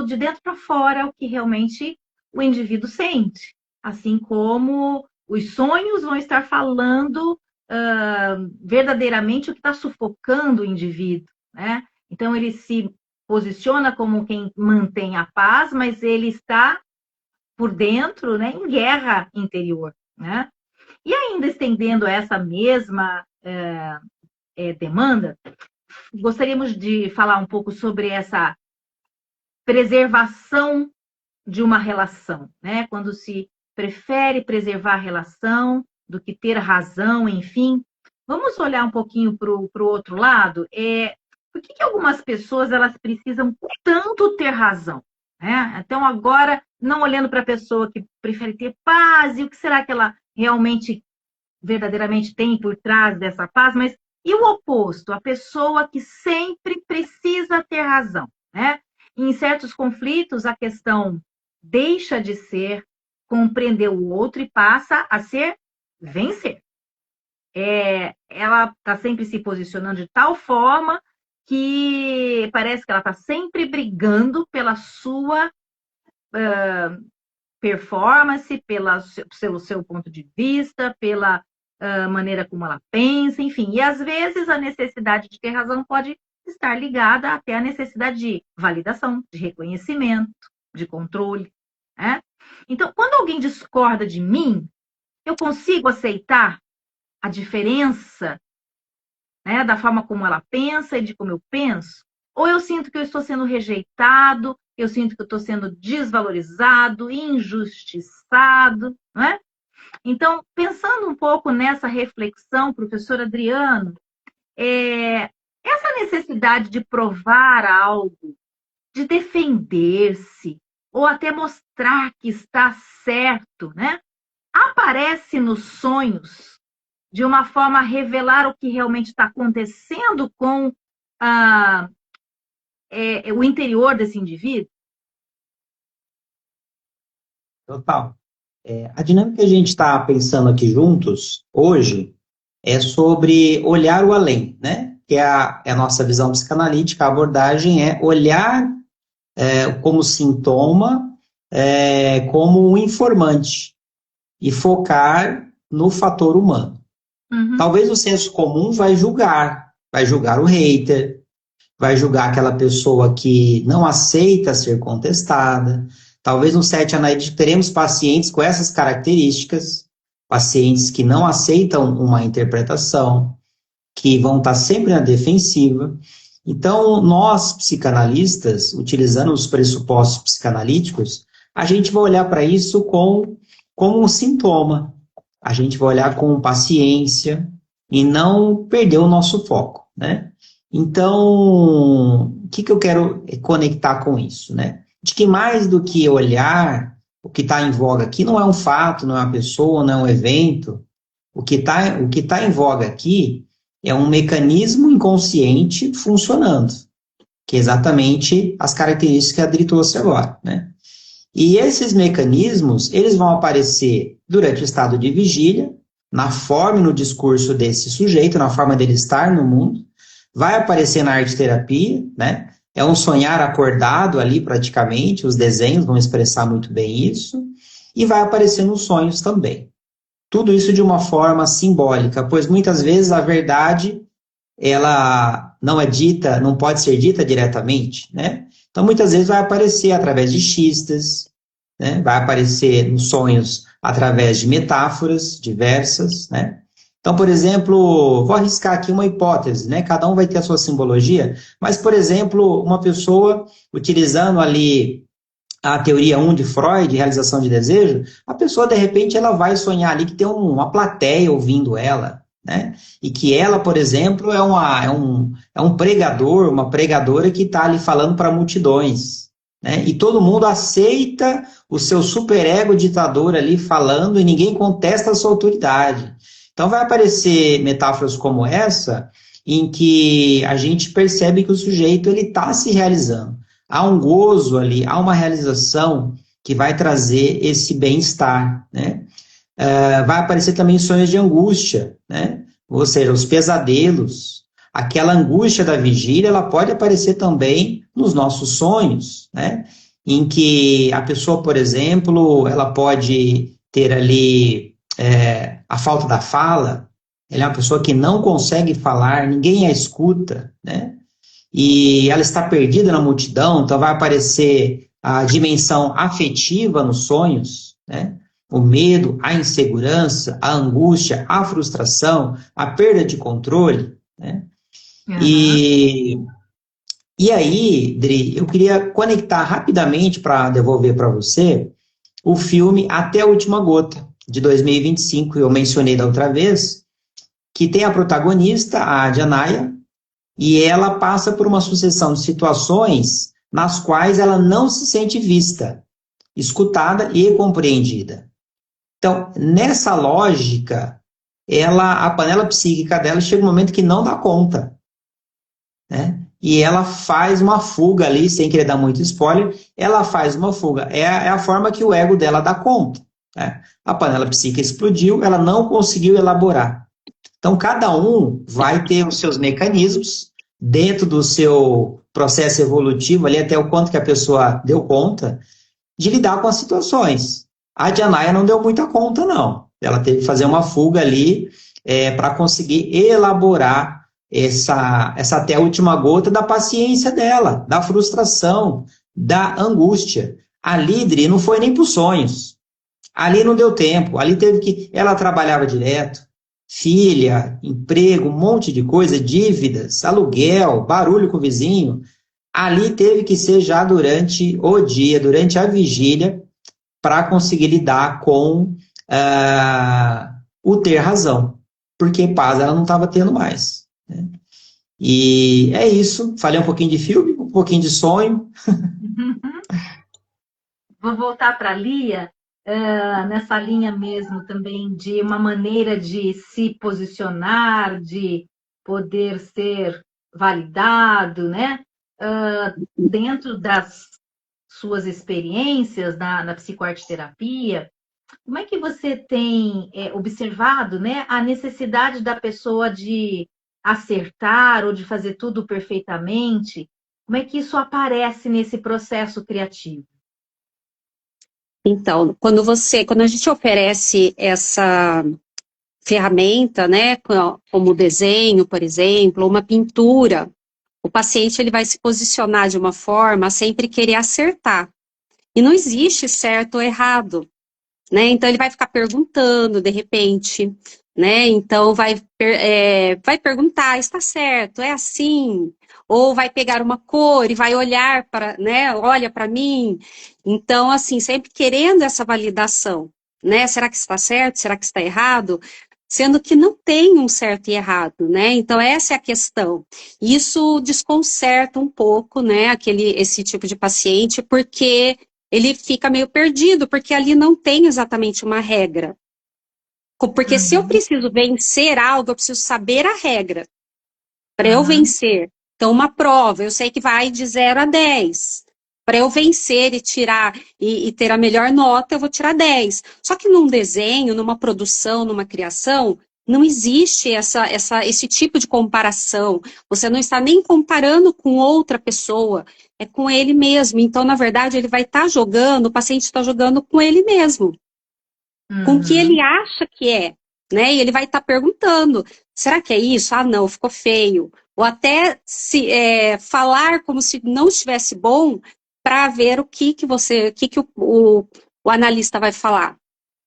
de dentro para fora o que realmente o indivíduo sente, assim como os sonhos vão estar falando verdadeiramente o que está sufocando o indivíduo, né? Então, ele se posiciona como quem mantém a paz, mas ele está por dentro, né, em guerra interior, né? E ainda estendendo essa mesma demanda, gostaríamos de falar um pouco sobre essa preservação de uma relação, né? Quando se prefere preservar a relação do que ter razão, enfim. Vamos olhar um pouquinho para o outro lado? Por que algumas pessoas elas precisam tanto ter razão? Né? Então, agora, não olhando para a pessoa que prefere ter paz, e o que será que ela realmente, verdadeiramente tem por trás dessa paz, mas e o oposto? A pessoa que sempre precisa ter razão. Né? Em certos conflitos, a questão deixa de ser compreender o outro e passa a ser vencer. Ela está sempre se posicionando de tal forma que parece que ela está sempre brigando pela sua performance, pelo seu ponto de vista, pela maneira como ela pensa, enfim. E às vezes a necessidade de ter razão pode estar ligada até à necessidade de validação, de reconhecimento, de controle. Né? Então, quando alguém discorda de mim, eu consigo aceitar a diferença, né, da forma como ela pensa e de como eu penso? Ou eu sinto que eu estou sendo rejeitado, eu sinto que eu estou sendo desvalorizado, injustiçado, né? Então, pensando um pouco nessa reflexão, professor Adriano, essa necessidade de provar algo, de defender-se, ou até mostrar que está certo, né? Aparece nos sonhos de uma forma a revelar o que realmente está acontecendo com o interior desse indivíduo? Total. A dinâmica que a gente está pensando aqui juntos, hoje, é sobre olhar o além, né? Que é a nossa visão psicanalítica, a abordagem é olhar como sintoma, como um informante, e focar no fator humano. Talvez o senso comum vai julgar o hater, vai julgar aquela pessoa que não aceita ser contestada. Talvez no set analítico teremos pacientes com essas características, pacientes que não aceitam uma interpretação, que vão estar sempre na defensiva. Então, nós, psicanalistas, utilizando os pressupostos psicanalíticos, a gente vai olhar para isso como um sintoma. A gente vai olhar com paciência e não perder o nosso foco, né? Então, o que eu quero conectar com isso, né? De que mais do que olhar o que está em voga aqui não é um fato, não é uma pessoa, não é um evento. O que tá em voga aqui é um mecanismo inconsciente funcionando, que é exatamente as características que a Adri trouxe agora, né? E esses mecanismos, eles vão aparecer durante o estado de vigília, na forma e no discurso desse sujeito, na forma dele estar no mundo, vai aparecer na arte-terapia, né? É um sonhar acordado ali, praticamente, os desenhos vão expressar muito bem isso, e vai aparecer nos sonhos também. Tudo isso de uma forma simbólica, pois muitas vezes a verdade, ela não é dita, não pode ser dita diretamente, né? Então, muitas vezes vai aparecer através de xistas, né? Vai aparecer nos sonhos através de metáforas diversas, né? Então, por exemplo, vou arriscar aqui uma hipótese, né? Cada um vai ter a sua simbologia, mas, por exemplo, uma pessoa utilizando ali a teoria 1 de Freud, realização de desejo, a pessoa, de repente, ela vai sonhar ali que tem uma plateia ouvindo ela, né? E que ela, por exemplo, é um pregador, uma pregadora que está ali falando para multidões, né? E todo mundo aceita o seu superego ditador ali falando e ninguém contesta a sua autoridade. Então, vai aparecer metáforas como essa, em que a gente percebe que o sujeito ele está se realizando. Há um gozo ali, há uma realização que vai trazer esse bem-estar, né? Vai aparecer também sonhos de angústia, né? Ou seja, os pesadelos, aquela angústia da vigília, ela pode aparecer também nos nossos sonhos, né? Em que a pessoa, por exemplo, ela pode ter ali a falta da fala, ela é uma pessoa que não consegue falar, ninguém a escuta, né? E ela está perdida na multidão, então vai aparecer a dimensão afetiva nos sonhos, né? O medo, a insegurança, a angústia, a frustração, a perda de controle, né? Uhum. E aí, Dri, eu queria conectar rapidamente para devolver para você o filme Até a Última Gota, de 2025, eu mencionei da outra vez, que tem a protagonista, a Janaya, e ela passa por uma sucessão de situações nas quais ela não se sente vista, escutada e compreendida. Então, nessa lógica, a panela psíquica dela chega um momento que não dá conta, né? E ela faz uma fuga ali, sem querer dar muito spoiler, ela faz uma fuga. É a forma que o ego dela dá conta, né? A panela psíquica explodiu, ela não conseguiu elaborar. Então, cada um vai ter os seus mecanismos dentro do seu processo evolutivo, ali até o quanto que a pessoa deu conta, de lidar com as situações. A Janaya não deu muita conta, não. Ela teve que fazer uma fuga ali para conseguir elaborar essa até a última gota da paciência dela, da frustração, da angústia. A Lidri não foi nem para os sonhos. Ali não deu tempo, ali teve que... Ela trabalhava direto, filha, emprego, um monte de coisa, dívidas, aluguel, barulho com o vizinho. Ali teve que ser já durante o dia, durante a vigília, para conseguir lidar com o ter razão. Porque paz ela não estava tendo mais, né? E é isso. Falei um pouquinho de filme, um pouquinho de sonho. Vou voltar para a Lia, nessa linha mesmo também de uma maneira de se posicionar, de poder ser validado, né? Dentro das suas experiências na psicoarteterapia, como é que você tem observado, né, a necessidade da pessoa de acertar ou de fazer tudo perfeitamente? Como é que isso aparece nesse processo criativo? Então, quando a gente oferece essa ferramenta, né, como o desenho, por exemplo, ou uma pintura, o paciente ele vai se posicionar de uma forma a sempre querer acertar. E não existe certo ou errado, né? Então ele vai ficar perguntando de repente, né? Então vai perguntar, está certo, é assim? ou vai pegar uma cor e vai olhar para, né, olha para mim. Então, assim, sempre querendo essa validação, né? Será que está certo? Será que está errado? Sendo que não tem um certo e errado, né? Então, essa é a questão. Isso desconcerta um pouco, né, esse tipo de paciente, porque ele fica meio perdido, porque ali não tem exatamente uma regra. Porque se eu Uhum, preciso vencer algo, eu preciso saber a regra para eu uhum, vencer. Então, uma prova, eu sei que vai de 0 a 10. Para eu vencer e tirar e ter a melhor nota, eu vou tirar 10. Só que num desenho, numa produção, numa criação, não existe esse tipo de comparação. Você não está nem comparando com outra pessoa, é com ele mesmo. Então, na verdade, ele vai estar jogando, o paciente está jogando com ele mesmo, com o que ele uhum. acha que é, né? E ele vai estar perguntando, será que é isso? Ah, não, ficou feio. Ou até falar como se não estivesse bom para ver o analista vai falar.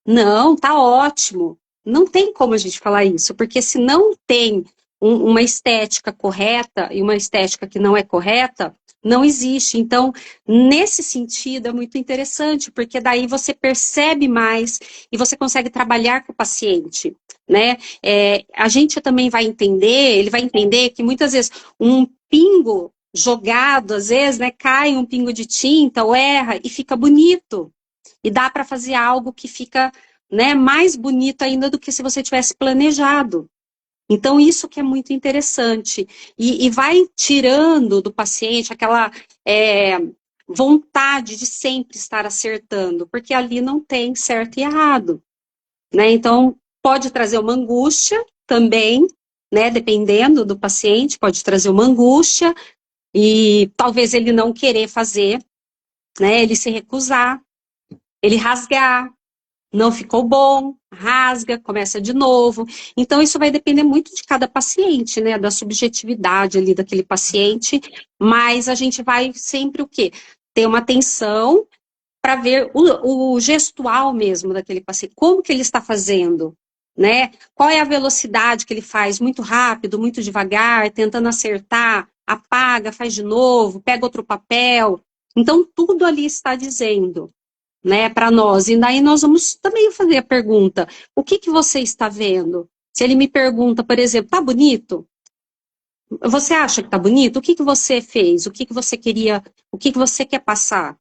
Não, tá ótimo. Não tem como a gente falar isso, porque se não tem uma estética correta e uma estética que não é correta, não existe. Então, nesse sentido, é muito interessante, porque daí você percebe mais e você consegue trabalhar com o paciente, né? A gente também vai entender, ele vai entender que muitas vezes um pingo jogado, às vezes, né, cai um pingo de tinta ou erra e fica bonito. E dá para fazer algo que fica, né, mais bonito ainda do que se você tivesse planejado. Então, isso que é muito interessante. E vai tirando do paciente aquela vontade de sempre estar acertando, porque ali não tem certo e errado, né? Então, pode trazer uma angústia também, né? Dependendo do paciente, pode trazer uma angústia e talvez ele não querer fazer, né? Ele se recusar, ele rasgar, não ficou bom, rasga, começa de novo. Então, isso vai depender muito de cada paciente, né? Da subjetividade ali daquele paciente, mas a gente vai sempre o quê? Ter uma atenção para ver o gestual mesmo daquele paciente, como que ele está fazendo, né? Qual é a velocidade que ele faz? Muito rápido, muito devagar, tentando acertar, apaga, faz de novo, pega outro papel. Então, tudo ali está dizendo, né, para nós. E daí nós vamos também fazer a pergunta: o que que você está vendo? Se ele me pergunta, por exemplo, tá bonito? Você acha que tá bonito? O que que você fez? O que que você queria? O que que você quer passar?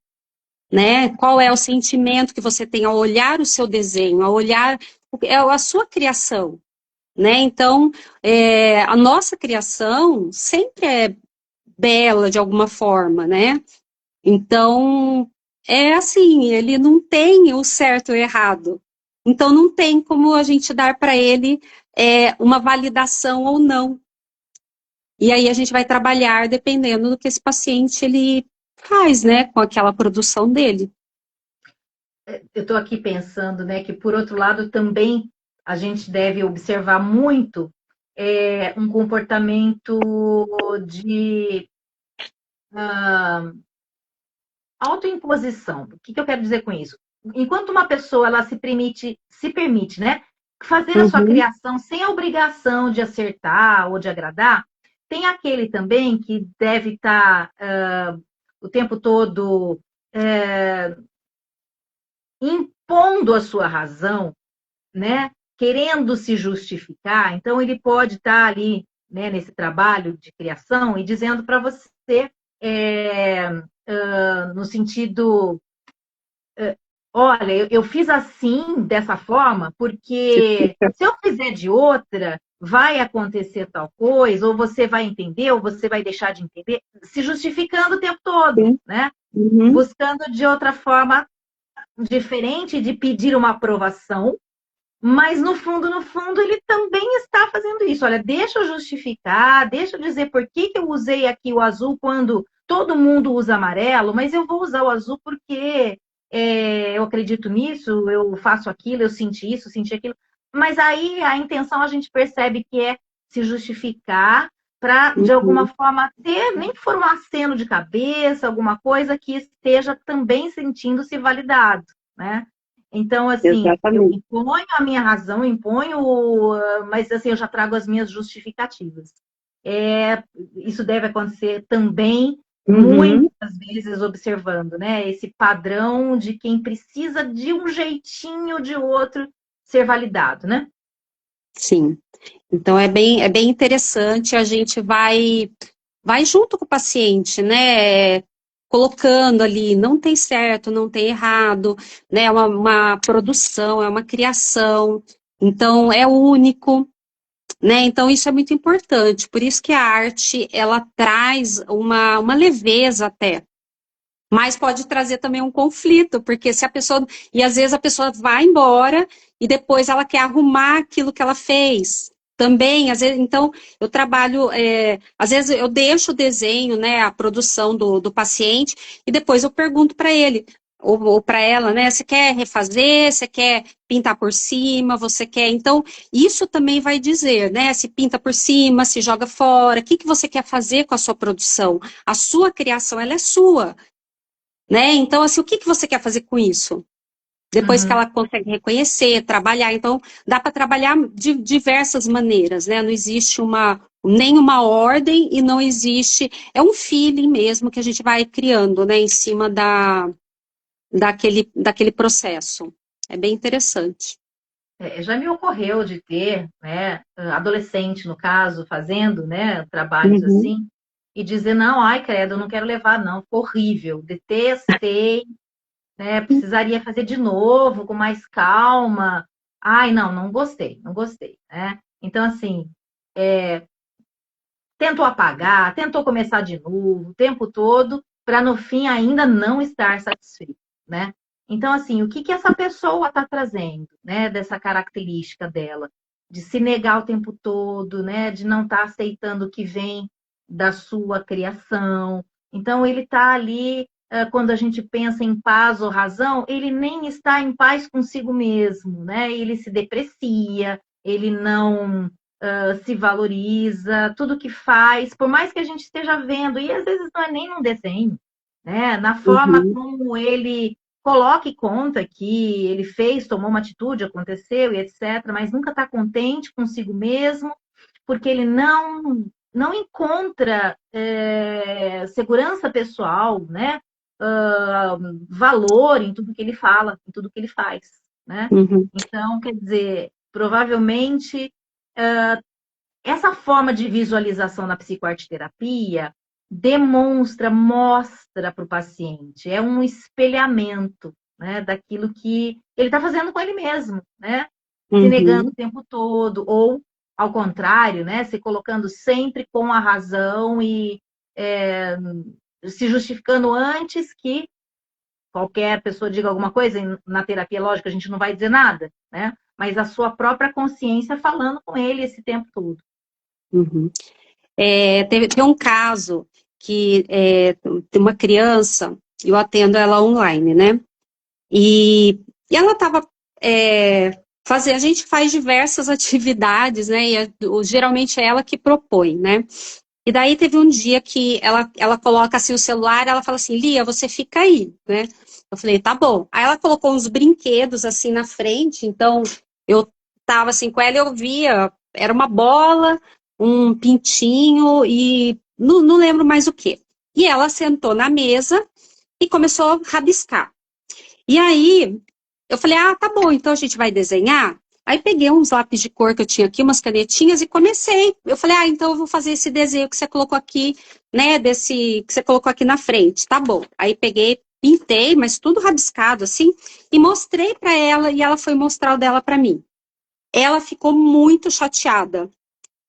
Né? Qual é o sentimento que você tem ao olhar o seu desenho, ao olhar a sua criação, né? Então, a nossa criação sempre é bela de alguma forma, né? Então, é assim, ele não tem o certo ou errado. Então, não tem como a gente dar para ele uma validação ou não. E aí a gente vai trabalhar dependendo do que esse paciente ele faz, né, com aquela produção dele. Eu estou aqui pensando, né, que por outro lado também a gente deve observar muito um comportamento de autoimposição. O que eu quero dizer com isso? Enquanto uma pessoa ela se permite, né, fazer a sua Uhum, criação sem a obrigação de acertar ou de agradar, tem aquele também que deve estar o tempo todo impondo a sua razão, né, querendo se justificar. Então ele pode estar ali, né, nesse trabalho de criação e dizendo para você no sentido olha, eu fiz assim, dessa forma, porque se eu fizer de outra, vai acontecer tal coisa, ou você vai entender, ou você vai deixar de entender, se justificando o tempo todo, sim. né? Uhum, Buscando de outra forma diferente de pedir uma aprovação, mas no fundo, ele também está fazendo isso. Olha, deixa eu justificar, deixa eu dizer por que eu usei aqui o azul quando todo mundo usa amarelo, mas eu vou usar o azul porque eu acredito nisso, eu faço aquilo, eu senti isso, senti aquilo. Mas aí a intenção a gente percebe que é se justificar para, de alguma uhum, forma, ter, nem que for um aceno de cabeça, alguma coisa que esteja também sentindo-se validado, né? Então, assim, eu exatamente. imponho a minha razão, imponho, mas assim, eu já trago as minhas justificativas. isso deve acontecer também, Uhum. muitas vezes observando, né? Esse padrão de quem precisa de um jeitinho de outro ser validado, né? Sim. Então é bem interessante, a gente vai junto com o paciente, né? Colocando ali, não tem certo, não tem errado, né? É uma produção, é uma criação, então é único, né? Então isso é muito importante. Por isso que a arte ela traz uma leveza até. Mas pode trazer também um conflito, porque se a pessoa. E às vezes a pessoa vai embora e depois ela quer arrumar aquilo que ela fez. Também, às vezes, então, eu trabalho, às vezes eu deixo o desenho, né, a produção do paciente, e depois eu pergunto para ele, ou para ela, né, você quer refazer, você quer pintar por cima, você quer. Então, isso também vai dizer, né, se pinta por cima, se joga fora, o que que você quer fazer com a sua produção? A sua criação, ela é sua. Né? Então, assim, o que que você quer fazer com isso? Depois que Uhum. ela consegue reconhecer, trabalhar, então dá para trabalhar de diversas maneiras, né? Não existe nenhuma ordem e não existe, é um feeling mesmo que a gente vai criando, né, em cima daquele processo. É bem interessante. Já me ocorreu de ter, né, adolescente, no caso, fazendo, né, trabalhos Uhum, assim, e dizer, não, ai, credo, eu não quero levar, não, ficou horrível, detestei, né, precisaria fazer de novo, com mais calma. Ai, não, não gostei, não gostei, né? Então, assim, tentou apagar, tentou começar de novo, o tempo todo, para no fim ainda não estar satisfeito, né? Então, assim, o que que essa pessoa está trazendo, né, dessa característica dela, de se negar o tempo todo, né, de não estar aceitando o que vem da sua criação. Então, ele está ali, quando a gente pensa em paz ou razão, ele nem está em paz consigo mesmo, né? Ele se deprecia, ele não se valoriza, tudo que faz, por mais que a gente esteja vendo, e às vezes não é nem num desenho, né? Na forma uhum, como ele coloca e conta que ele fez, tomou uma atitude, aconteceu e etc., mas nunca está contente consigo mesmo, porque ele não encontra segurança pessoal, né? Valor em tudo que ele fala, em tudo que ele faz, né? uhum, Então, quer dizer, provavelmente essa forma de visualização na psicoarteterapia demonstra, mostra para o paciente, é um espelhamento, né, daquilo que ele está fazendo com ele mesmo, né? Se negando uhum. o tempo todo, ou ao contrário, né, se colocando sempre com a razão e é, se justificando antes que qualquer pessoa diga alguma coisa. Na terapia, lógico, a gente não vai dizer nada, né? Mas a sua própria consciência falando com ele esse tempo todo. Uhum. Tem um caso que tem uma criança, eu atendo ela online, né? E ela estava a gente faz diversas atividades, né? E geralmente é ela que propõe, né? E daí teve um dia que ela coloca assim o celular, ela fala assim, Lia, você fica aí, né? Eu falei, tá bom. Aí ela colocou uns brinquedos assim na frente, então eu tava assim com ela e eu via, era uma bola, um pintinho e não lembro mais o que. E ela sentou na mesa e começou a rabiscar. E aí eu falei, ah, tá bom, então a gente vai desenhar. Aí peguei uns lápis de cor que eu tinha aqui, umas canetinhas e comecei. Eu falei, ah, então eu vou fazer esse desenho que você colocou aqui, né, desse que você colocou aqui na frente, tá bom. Aí peguei, pintei, mas tudo rabiscado assim, e mostrei para ela e ela foi mostrar o dela para mim. Ela ficou muito chateada.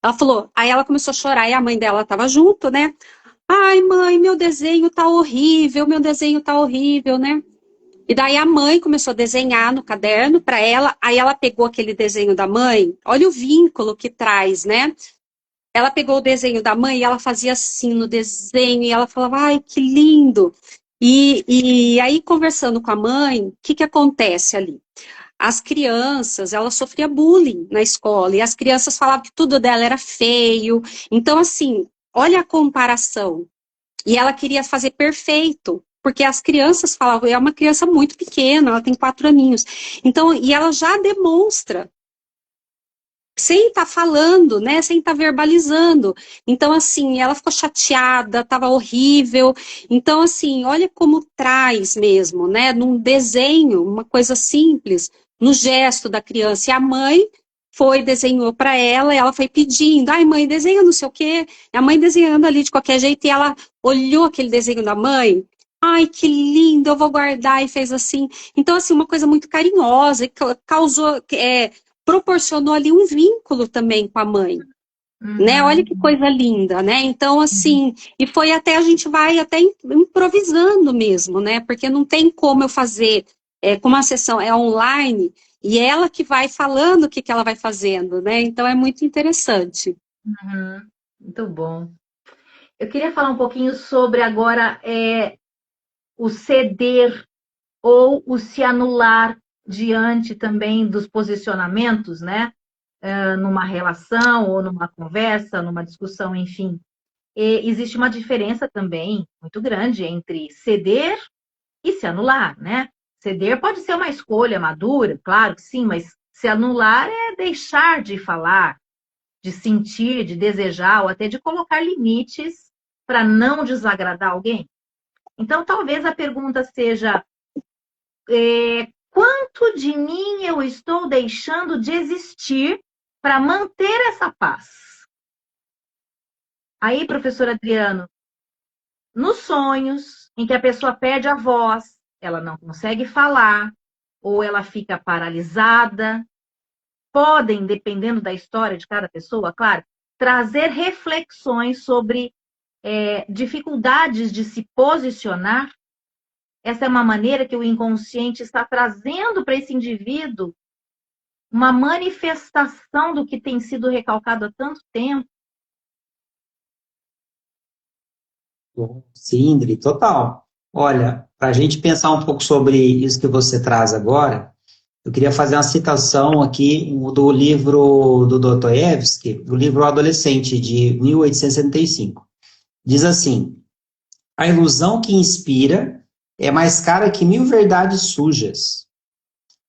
Ela falou, aí ela começou a chorar e a mãe dela estava junto, né? Ai, mãe, meu desenho tá horrível, meu desenho tá horrível, né? E daí a mãe começou a desenhar no caderno para ela, aí ela pegou aquele desenho da mãe, olha o vínculo que traz, né? Ela pegou o desenho da mãe e ela fazia assim no desenho, e ela falava, ai, que lindo. E aí, conversando com a mãe, o que acontece ali? As crianças, ela sofria bullying na escola, e as crianças falavam que tudo dela era feio. Então, assim, olha a comparação. E ela queria fazer perfeito, porque as crianças falavam, é uma criança muito pequena, ela tem 4 aninhos. Então, e ela já demonstra sem estar falando, né, sem estar verbalizando. Então, assim, ela ficou chateada, estava horrível. Então, assim, olha como traz mesmo, né, num desenho, uma coisa simples, no gesto da criança. E a mãe foi, desenhou para ela, e ela foi pedindo, ai, mãe, desenha não sei o quê. E a mãe desenhando ali de qualquer jeito, e ela olhou aquele desenho da mãe, ai, que lindo, eu vou guardar, e fez assim. Então, assim, uma coisa muito carinhosa, e causou, proporcionou ali um vínculo também com a mãe, né? Olha que coisa linda, né? Então, assim, e foi até, a gente vai até improvisando mesmo, né? Porque não tem como eu fazer, como a sessão é online, e ela que vai falando o que ela vai fazendo, né? Então, é muito interessante. Muito bom. Eu queria falar um pouquinho sobre agora o ceder ou o se anular diante também dos posicionamentos, né? Numa relação ou numa conversa, numa discussão, enfim. Existe uma diferença também muito grande entre ceder e se anular, né? Ceder pode ser uma escolha madura, claro que sim, mas se anular é deixar de falar, de sentir, de desejar ou até de colocar limites para não desagradar alguém. Então, talvez a pergunta seja: quanto de mim eu estou deixando de existir para manter essa paz? Aí, professor Adriano, nos sonhos em que a pessoa perde a voz, ela não consegue falar, ou ela fica paralisada, podem, dependendo da história de cada pessoa, claro, trazer reflexões sobre dificuldades de se posicionar. Essa é uma maneira que o inconsciente está trazendo para esse indivíduo uma manifestação do que tem sido recalcado há tanto tempo. Sim, Indri, total. Olha, para a gente pensar um pouco sobre isso que você traz agora, eu queria fazer uma citação aqui do livro do Dostoiévski, do livro O Adolescente, de 1875. Diz assim: a ilusão que inspira é mais cara que 1000 verdades sujas.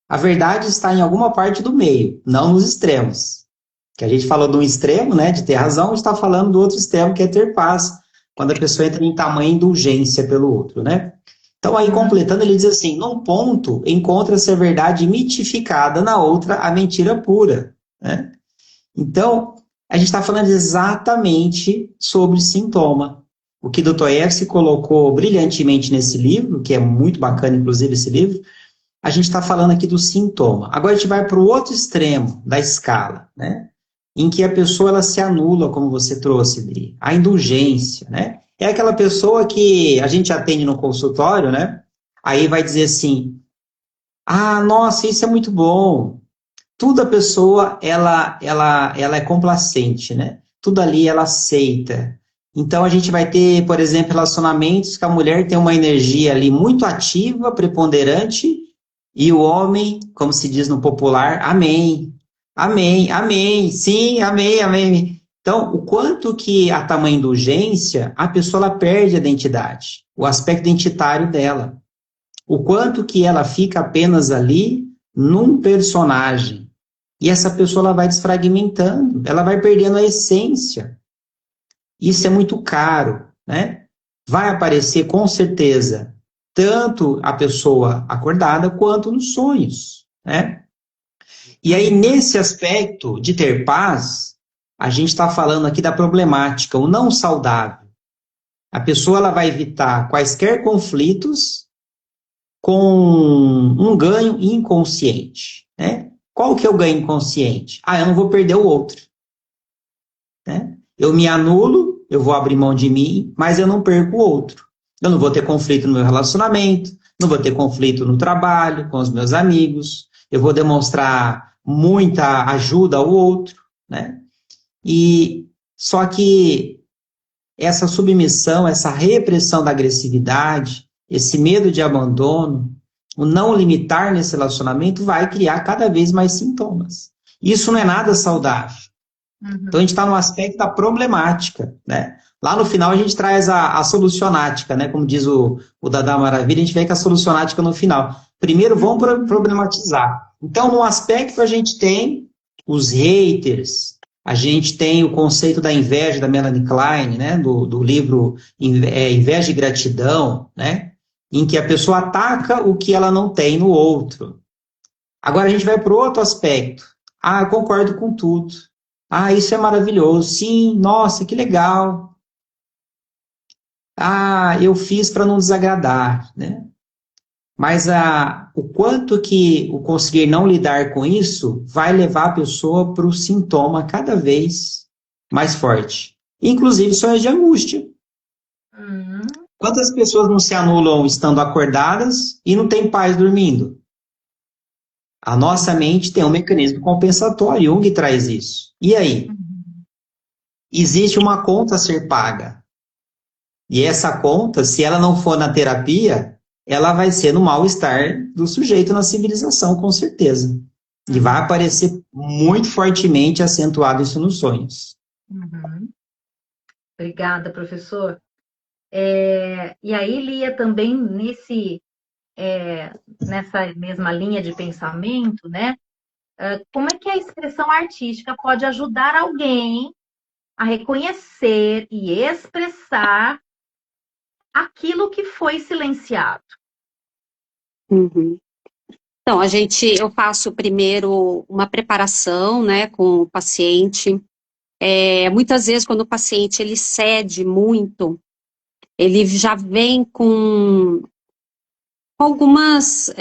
A verdade está em alguma parte do meio, não nos extremos. Que a gente falou de um extremo, né, de ter razão, a gente está falando do outro extremo, que é ter paz, quando a pessoa entra em tamanha indulgência pelo outro, né? Então, aí, completando, ele diz assim: num ponto, encontra-se a verdade mitificada, na outra, a mentira pura, né? Então, a gente está falando exatamente sobre sintoma. O que Dostoiévski colocou brilhantemente nesse livro, que é muito bacana, inclusive, esse livro, a gente está falando aqui do sintoma. Agora a gente vai para o outro extremo da escala, né? Em que a pessoa ela se anula, como você trouxe, Dri, a indulgência, né? É aquela pessoa que a gente atende no consultório, né? Aí vai dizer assim: ah, nossa, isso é muito bom. Tudo a pessoa, ela é complacente, né? Tudo ali ela aceita. Então a gente vai ter, por exemplo, relacionamentos que a mulher tem uma energia ali muito ativa, preponderante, e o homem, como se diz no popular, amém, amém, amém, sim, amém, amém. Então, o quanto que a tamanha indulgência, a pessoa ela perde a identidade, o aspecto identitário dela. O quanto que ela fica apenas ali num personagem. E essa pessoa ela vai desfragmentando, ela vai perdendo a essência. Isso é muito caro, né? Vai aparecer com certeza tanto a pessoa acordada quanto nos sonhos, né? E aí, nesse aspecto de ter paz, a gente está falando aqui da problemática, o não saudável. A pessoa ela vai evitar quaisquer conflitos com um ganho inconsciente, né? Qual que é o ganho inconsciente? Ah, eu não vou perder o outro, né? Eu me anulo, eu vou abrir mão de mim, mas eu não perco o outro. Eu não vou ter conflito no meu relacionamento, não vou ter conflito no trabalho, com os meus amigos, eu vou demonstrar muita ajuda ao outro, né? E só que essa submissão, essa repressão da agressividade, esse medo de abandono, o não limitar nesse relacionamento vai criar cada vez mais sintomas. Isso não é nada saudável. Então a gente está no aspecto da problemática, né? Lá no final a gente traz a solucionática, né? Como diz o Dada Maravilha, a gente vê que a solucionática no final. Primeiro vamos problematizar. Então, no aspecto a gente tem os haters, a gente tem o conceito da inveja da Melanie Klein, né, do livro Inveja e Gratidão, né, em que a pessoa ataca o que ela não tem no outro. Agora a gente vai para o outro aspecto. Ah, eu concordo com tudo. Ah, isso é maravilhoso. Sim, nossa, que legal. Ah, eu fiz para não desagradar, né? Mas o quanto que o conseguir não lidar com isso vai levar a pessoa para o sintoma cada vez mais forte. Inclusive sonhos de angústia. Quantas pessoas não se anulam estando acordadas e não têm paz dormindo? A nossa mente tem um mecanismo compensatório, Jung traz isso. E aí? Existe uma conta a ser paga. E essa conta, se ela não for na terapia, ela vai ser no mal-estar do sujeito na civilização, com certeza. E vai aparecer muito fortemente acentuado isso nos sonhos. Obrigada, professor. E aí, Lia, também nessa mesma linha de pensamento, né? Como é que a expressão artística pode ajudar alguém a reconhecer e expressar aquilo que foi silenciado? Então, eu faço primeiro uma preparação, né, com o paciente. Muitas vezes, quando o paciente ele cede muito, ele já vem com algumas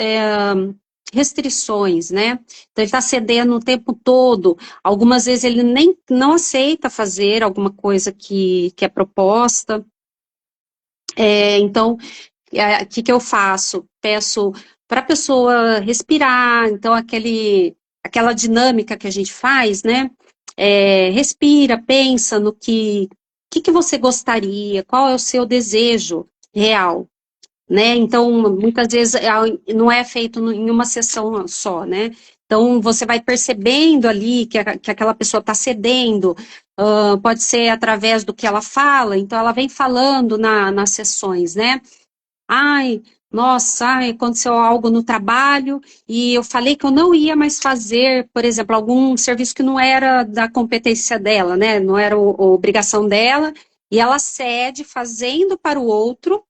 restrições, né? Então, ele está cedendo o tempo todo. Algumas vezes ele nem não aceita fazer alguma coisa que é proposta. Então, o que eu faço? Peço para a pessoa respirar, então aquela dinâmica que a gente faz, né? Respira, pensa no que você gostaria, qual é o seu desejo real, né? Então, muitas vezes não é feito em uma sessão só, né? Então, você vai percebendo ali que aquela pessoa está cedendo, pode ser através do que ela fala, então ela vem falando nas sessões, né? Ai, nossa, aconteceu algo no trabalho e eu falei que eu não ia mais fazer, por exemplo, algum serviço que não era da competência dela, né? Não era a obrigação dela, e ela cede fazendo para o outro,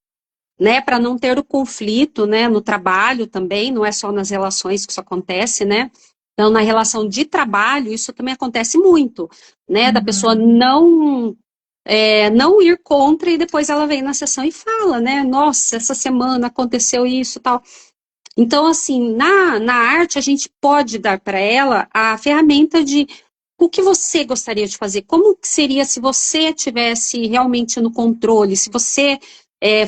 né? Para não ter o conflito, né? No trabalho também, não é só nas relações que isso acontece, né? Então, na relação de trabalho, isso também acontece muito, né? Da pessoa não ir contra e depois ela vem na sessão e fala, né? Nossa, essa semana aconteceu isso e tal. Então, assim, na arte, a gente pode dar para ela a ferramenta de o que você gostaria de fazer, como que seria se você tivesse realmente no controle, se você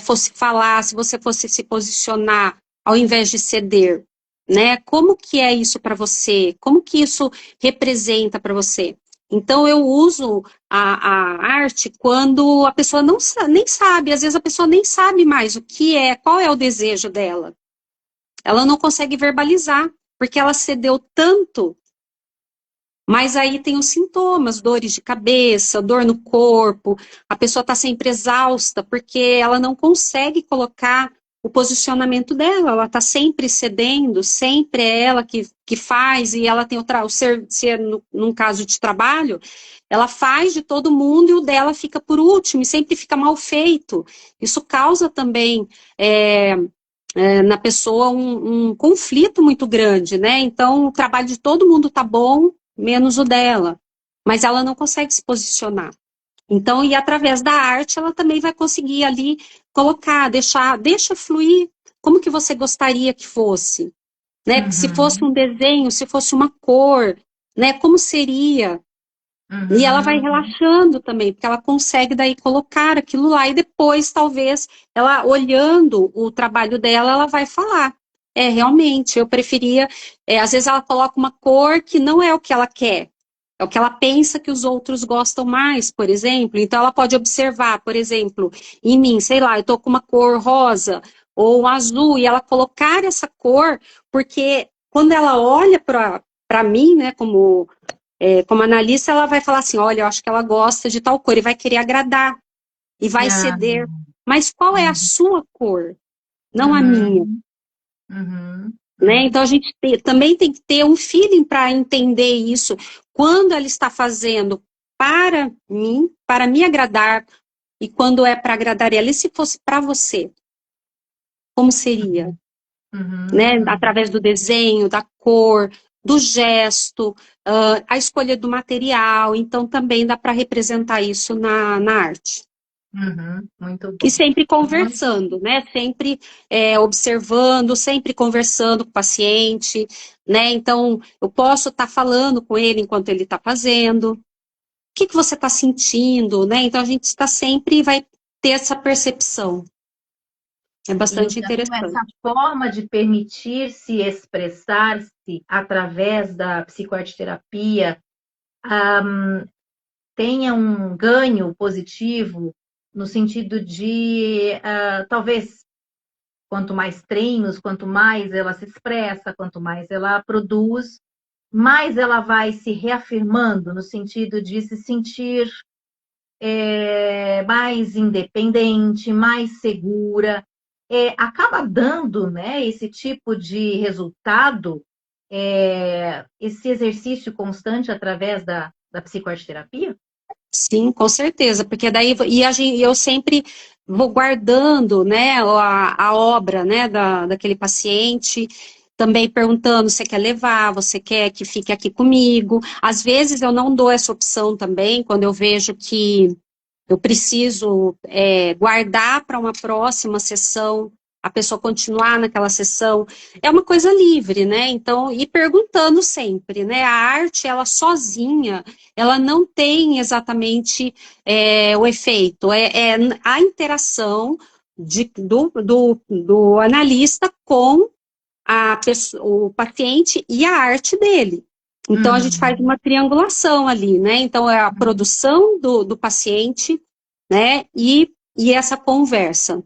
fosse falar, se você fosse se posicionar, ao invés de ceder, né? Como que é isso para você? Como que isso representa para você? Então, eu uso a arte quando a pessoa nem sabe, às vezes a pessoa nem sabe mais qual é o desejo dela. Ela não consegue verbalizar, porque ela cedeu tanto, mas aí tem os sintomas, dores de cabeça, dor no corpo, a pessoa está sempre exausta, porque ela não consegue colocar o posicionamento dela, ela está sempre cedendo, sempre é ela que faz, e ela tem num caso de trabalho, ela faz de todo mundo e o dela fica por último, e sempre fica mal feito. Isso causa também na pessoa um conflito muito grande, né? Então, o trabalho de todo mundo tá bom, menos o dela, mas ela não consegue se posicionar. Então, e através da arte, ela também vai conseguir ali colocar, deixa fluir, como que você gostaria que fosse, né? Porque se fosse um desenho, se fosse uma cor, né? Como seria? E ela vai relaxando também, porque ela consegue daí colocar aquilo lá, e depois, talvez, ela olhando o trabalho dela, ela vai falar. Realmente, eu preferia, às vezes ela coloca uma cor que não é o que ela quer, é o que ela pensa que os outros gostam mais, por exemplo. Então, ela pode observar, por exemplo, em mim, sei lá, eu tô com uma cor rosa ou azul, e ela colocar essa cor, porque quando ela olha para mim, né, como analista, ela vai falar assim, olha, eu acho que ela gosta de tal cor, e vai querer agradar, e vai ceder. Mas qual é a sua cor? Não a minha. né? Então a gente também tem que ter um feeling para entender isso. Quando ela está fazendo para mim, para me agradar, e quando é para agradar ela, e se fosse para você, como seria? Né? Através do desenho, da cor, do gesto, a escolha do material. Então também dá para representar isso na arte. Muito bom. E sempre conversando, né? Sempre observando, sempre conversando com o paciente, né? Então, eu posso estar falando com ele enquanto ele está fazendo. O que você está sentindo, né? Então, a gente está sempre vai ter essa percepção. É bastante Então, interessante. essa forma de permitir-se expressar-se através da psicoarteterapia tenha um ganho positivo no sentido de, talvez, quanto mais treinos, quanto mais ela se expressa, quanto mais ela produz, mais ela vai se reafirmando no sentido de se sentir mais independente, mais segura. Acaba dando, né, esse tipo de resultado, esse exercício constante através da psicoarteterapia? Sim, com certeza, porque daí eu sempre vou guardando, né, a obra, né, daquele paciente, também perguntando, você quer levar, você quer que fique aqui comigo? Às vezes eu não dou essa opção também, quando eu vejo que eu preciso guardar para uma próxima sessão, a pessoa continuar naquela sessão, é uma coisa livre, né? Então, e perguntando sempre, né? A arte, ela sozinha, ela não tem exatamente o efeito, a interação do analista com o paciente e a arte dele. Então, a gente faz uma triangulação ali, né? Então, é a produção do paciente, né? E essa conversa.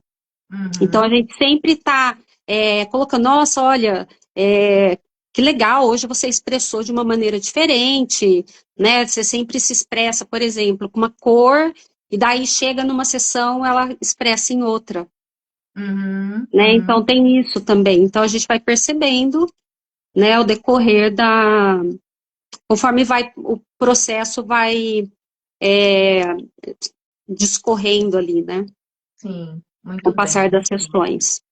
Então, a gente sempre está colocando, nossa, olha, que legal, hoje você expressou de uma maneira diferente, né? Você sempre se expressa, por exemplo, com uma cor, e daí chega numa sessão, ela expressa em outra. Né? Então, tem isso também. Então, a gente vai percebendo, né, ao decorrer conforme o processo vai discorrendo ali, né? Sim, muito com o passar bem. das sessões.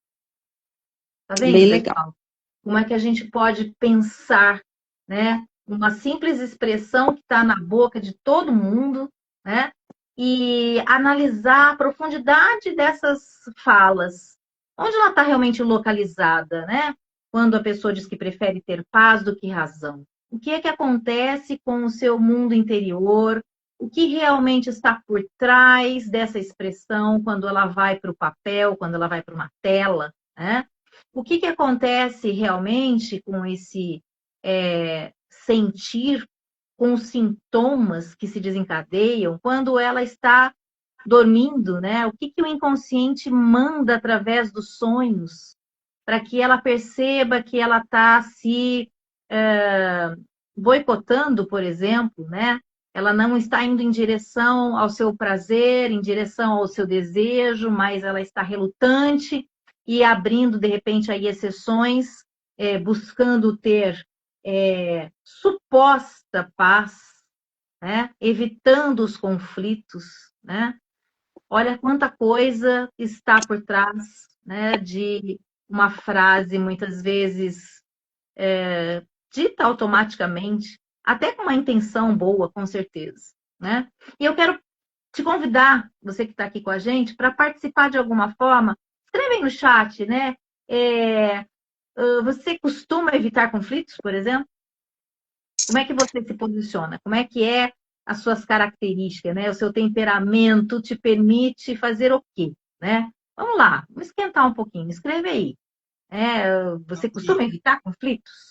Tá vendo, Bem pessoal? legal. Como é que a gente pode pensar, né? Uma simples expressão que está na boca de todo mundo, né? E analisar a profundidade dessas falas. Onde ela está realmente localizada, né? Quando a pessoa diz que prefere ter paz do que razão. O que é que acontece com o seu mundo interior? O que realmente está por trás dessa expressão quando ela vai para o papel, quando ela vai para uma tela, né? O que acontece realmente com esse sentir, com os sintomas que se desencadeiam quando ela está dormindo, né? O que o inconsciente manda através dos sonhos para que ela perceba que ela está se boicotando, por exemplo, né? Ela não está indo em direção ao seu prazer, em direção ao seu desejo, mas ela está relutante e abrindo, de repente, aí exceções, buscando ter suposta paz, né? Evitando os conflitos, né? Olha quanta coisa está por trás, né, de uma frase, muitas vezes, dita automaticamente, até com uma intenção boa, com certeza, né? E eu quero te convidar, você que está aqui com a gente, para participar de alguma forma. Escreve aí no chat, né? Você costuma evitar conflitos, por exemplo? Como é que você se posiciona? Como é que as suas características, né? O seu temperamento te permite fazer o quê, né? Vamos lá, vamos esquentar um pouquinho. Escreve aí. Você costuma evitar conflitos?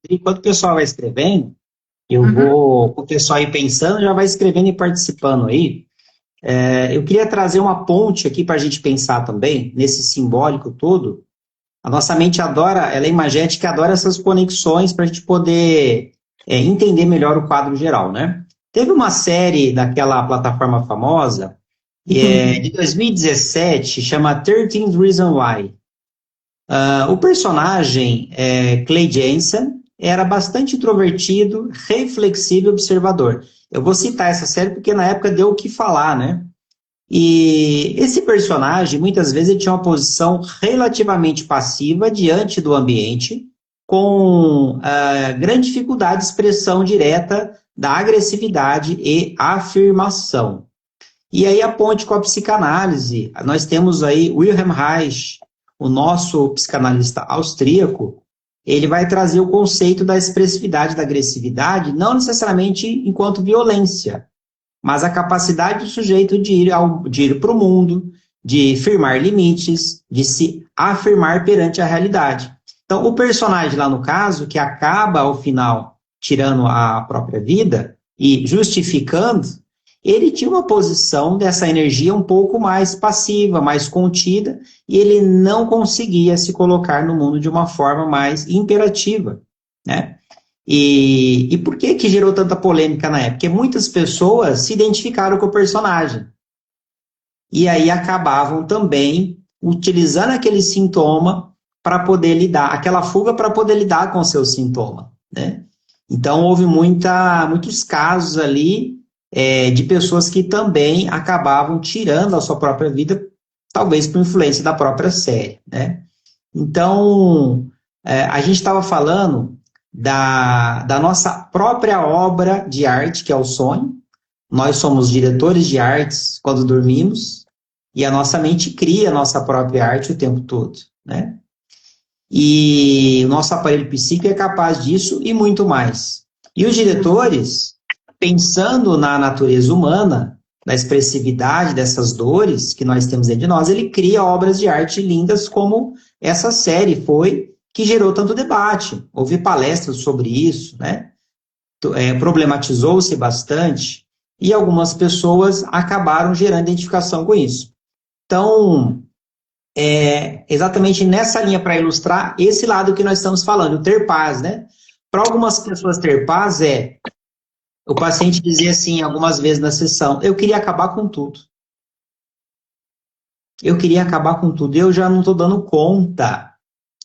Enquanto o pessoal vai escrevendo, eu vou, o pessoal aí pensando, já vai escrevendo e participando aí. Eu queria trazer uma ponte aqui para a gente pensar também, nesse simbólico todo. A nossa mente adora, ela é imagética, adora essas conexões para a gente poder entender melhor o quadro geral, né? Teve uma série daquela plataforma famosa, de 2017, chama 13 Reasons Why. O personagem, Clay Jensen, era bastante introvertido, reflexivo e observador. Eu vou citar essa série porque na época deu o que falar, né? E esse personagem, muitas vezes, ele tinha uma posição relativamente passiva diante do ambiente, com grande dificuldade de expressão direta da agressividade e afirmação. E aí a ponte com a psicanálise, nós temos aí Wilhelm Reich, o nosso psicanalista austríaco, ele vai trazer o conceito da expressividade da agressividade, não necessariamente enquanto violência, mas a capacidade do sujeito de ir para o mundo, de firmar limites, de se afirmar perante a realidade. Então, o personagem lá no caso, que acaba ao final tirando a própria vida e justificando, ele tinha uma posição dessa energia um pouco mais passiva, mais contida, e ele não conseguia se colocar no mundo de uma forma mais imperativa, né? E por que gerou tanta polêmica na época? Porque muitas pessoas se identificaram com o personagem. E aí acabavam também utilizando aquele sintoma para poder lidar, aquela fuga para poder lidar com o seu sintoma, né? Então, houve muitos casos ali de pessoas que também acabavam tirando a sua própria vida, talvez por influência da própria série, né? Então, a gente estava falando da nossa própria obra de arte, que é o sonho. Nós somos diretores de artes quando dormimos, e a nossa mente cria a nossa própria arte o tempo todo, né? E o nosso aparelho psíquico é capaz disso e muito mais. E os diretores, pensando na natureza humana, na expressividade dessas dores que nós temos dentro de nós, ele cria obras de arte lindas como essa série foi, que gerou tanto debate. Houve palestras sobre isso, né? Problematizou-se bastante e algumas pessoas acabaram gerando identificação com isso. Então, exatamente nessa linha para ilustrar esse lado que nós estamos falando, o ter paz, né? Para algumas pessoas ter paz o paciente dizia assim, algumas vezes na sessão, eu queria acabar com tudo. Eu queria acabar com tudo, eu já não estou dando conta.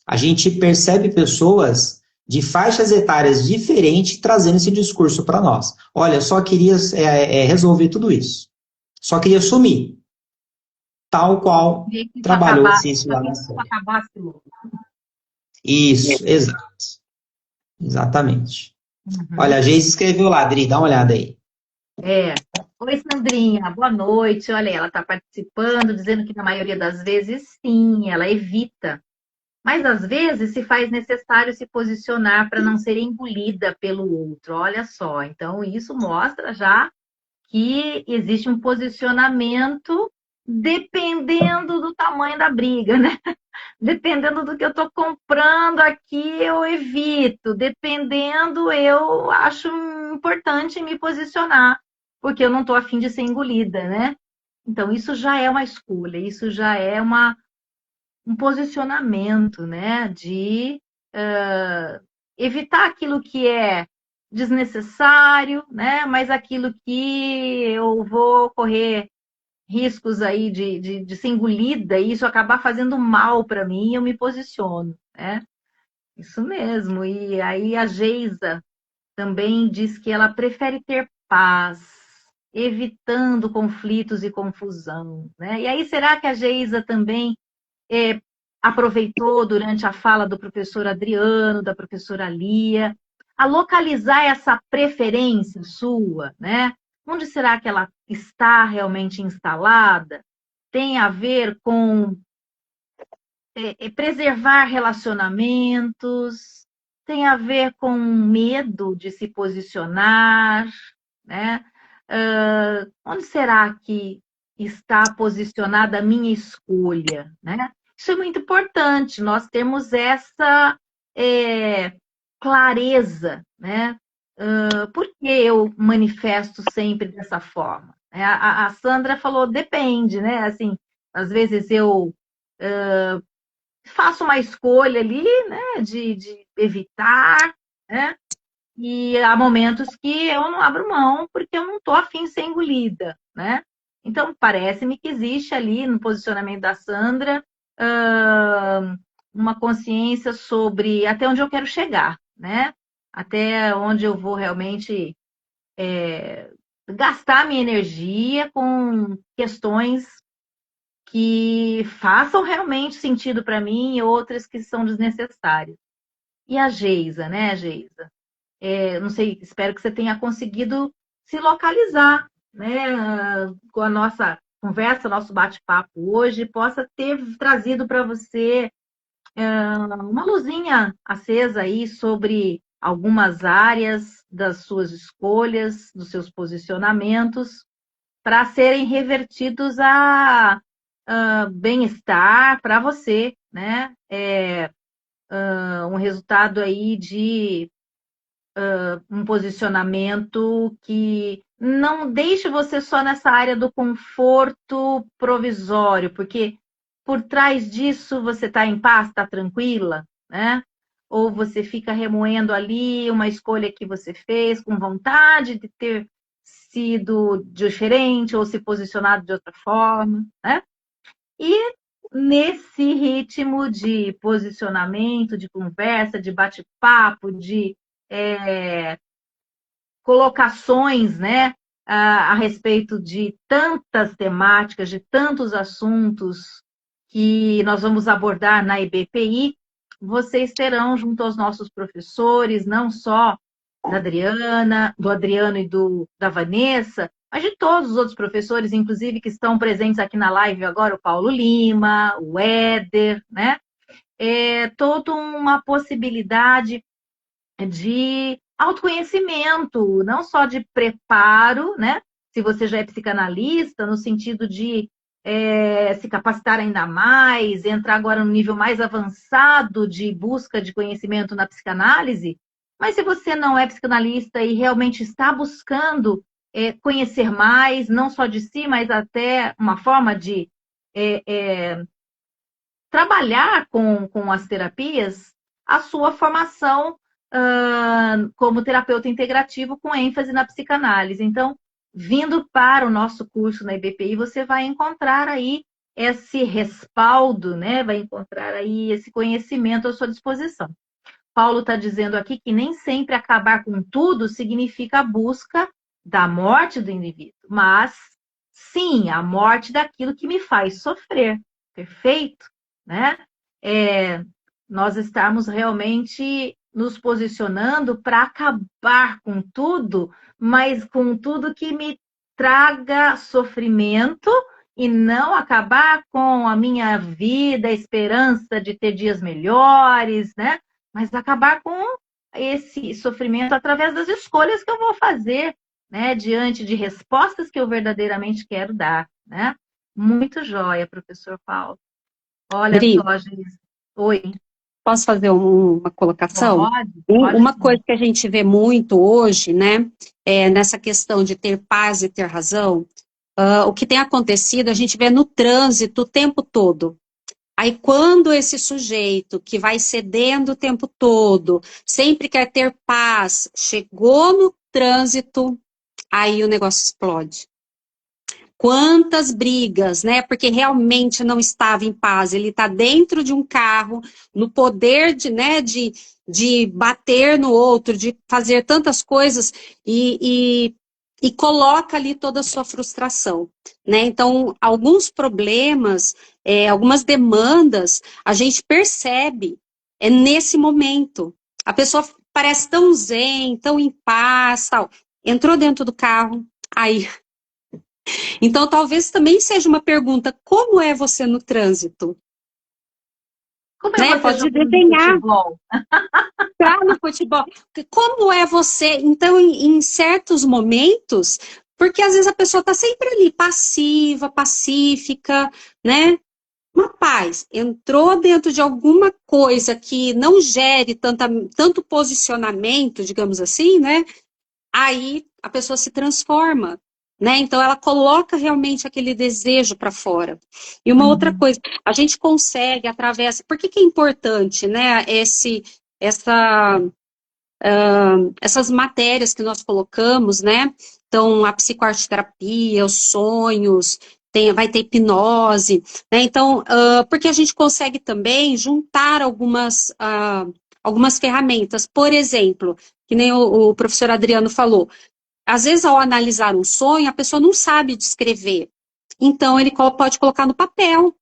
A gente percebe pessoas de faixas etárias diferentes trazendo esse discurso para nós. Olha, eu só queria resolver tudo isso. Só queria sumir. Tal qual trabalhou isso lá na série. Isso, exato. Exatamente. Olha, a Geise escreveu lá, Adri, dá uma olhada aí. Oi, Sandrinha, boa noite. Olha, ela está participando, dizendo que na maioria das vezes, sim, ela evita. Mas às vezes se faz necessário se posicionar para não ser engolida pelo outro. Olha só, então isso mostra já que existe um posicionamento dependendo do tamanho da briga, né? Dependendo do que eu estou comprando aqui, eu evito. Dependendo, eu acho importante me posicionar, porque eu não estou afim de ser engolida, né? Então, isso já é uma escolha, isso já é um posicionamento, né? De evitar aquilo que é desnecessário, né? Mas aquilo que eu vou correr riscos aí de ser engolida e isso acabar fazendo mal para mim, eu me posiciono, né? Isso mesmo. E aí a Geisa também diz que ela prefere ter paz, evitando conflitos e confusão, né? E aí será que a Geisa também aproveitou durante a fala do professor Adriano, da professora Lia, a localizar essa preferência sua, né? Onde será que ela está realmente instalada? Tem a ver com preservar relacionamentos, tem a ver com medo de se posicionar, né? Onde será que está posicionada a minha escolha, né? Isso é muito importante, nós temos essa clareza, né? Por que eu manifesto sempre dessa forma? A Sandra falou, depende, né? Assim, às vezes eu faço uma escolha ali, né? De evitar, né? E há momentos que eu não abro mão porque eu não estou afim de ser engolida, né? Então, parece-me que existe ali no posicionamento da Sandra uma consciência sobre até onde eu quero chegar, né? Até onde eu vou realmente gastar minha energia com questões que façam realmente sentido para mim e outras que são desnecessárias. E a Geisa, né, Geisa? Não sei, espero que você tenha conseguido se localizar, né, com a nossa conversa, nosso bate-papo hoje, possa ter trazido para você uma luzinha acesa aí sobre algumas áreas das suas escolhas, dos seus posicionamentos, para serem revertidos a bem-estar para você, né? Um resultado aí de um posicionamento que não deixe você só nessa área do conforto provisório, porque por trás disso você está em paz, está tranquila, né? Ou você fica remoendo ali uma escolha que você fez com vontade de ter sido diferente ou se posicionado de outra forma, né? E nesse ritmo de posicionamento, de conversa, de bate-papo, de colocações, né, a respeito de tantas temáticas, de tantos assuntos que nós vamos abordar na IBPI, vocês terão junto aos nossos professores, não só da Adriana, do Adriano e da Vanessa, mas de todos os outros professores, inclusive que estão presentes aqui na live agora, o Paulo Lima, o Éder, né? Toda uma possibilidade de autoconhecimento, não só de preparo, né? Se você já é psicanalista, no sentido de se capacitar ainda mais, entrar agora no nível mais avançado de busca de conhecimento na psicanálise, mas se você não é psicanalista e realmente está buscando conhecer mais, não só de si, mas até uma forma de trabalhar com as terapias, a sua formação como terapeuta integrativo com ênfase na psicanálise. Então, vindo para o nosso curso na IBPI, você vai encontrar aí esse respaldo, né? Vai encontrar aí esse conhecimento à sua disposição. Paulo está dizendo aqui que nem sempre acabar com tudo significa a busca da morte do indivíduo, mas sim, a morte daquilo que me faz sofrer. Perfeito? Né? Nós estamos realmente nos posicionando para acabar com tudo, mas com tudo que me traga sofrimento e não acabar com a minha vida, a esperança de ter dias melhores, né? Mas acabar com esse sofrimento através das escolhas que eu vou fazer, né? Diante de respostas que eu verdadeiramente quero dar, né? Muito joia, professor Paulo. Olha Dri, só, Geisa. Oi. posso fazer uma colocação? Pode Uma sim. coisa que a gente vê muito hoje, né, nessa questão de ter paz e ter razão, o que tem acontecido, a gente vê no trânsito o tempo todo. Aí, quando esse sujeito que vai cedendo o tempo todo, sempre quer ter paz, chegou no trânsito, aí o negócio explode. Quantas brigas, né? Porque realmente não estava em paz. Ele está dentro de um carro, no poder de, né, de bater no outro, de fazer tantas coisas e coloca ali toda a sua frustração, né? Então, alguns problemas, algumas demandas, a gente percebe nesse momento. A pessoa parece tão zen, tão em paz, tal. Entrou dentro do carro, aí. Então, talvez também seja uma pergunta: como é você no trânsito? Como é Né? você Pode jogando desenhar, futebol? tá no futebol. Como é você? Então, em certos momentos, porque às vezes a pessoa está sempre ali, passiva, pacífica, né? Uma paz, entrou dentro de alguma coisa que não gere tanto posicionamento, digamos assim, né? Aí a pessoa se transforma, né? Então ela coloca realmente aquele desejo para fora. E uma outra coisa, a gente consegue através, por que é importante, né? Essas matérias que nós colocamos, né? Então, a psicoarteterapia, os sonhos, vai ter hipnose, né? Então, porque a gente consegue também juntar algumas ferramentas. Por exemplo, que nem o professor Adriano falou, às vezes ao analisar um sonho, a pessoa não sabe descrever. Então, ele pode colocar no papel.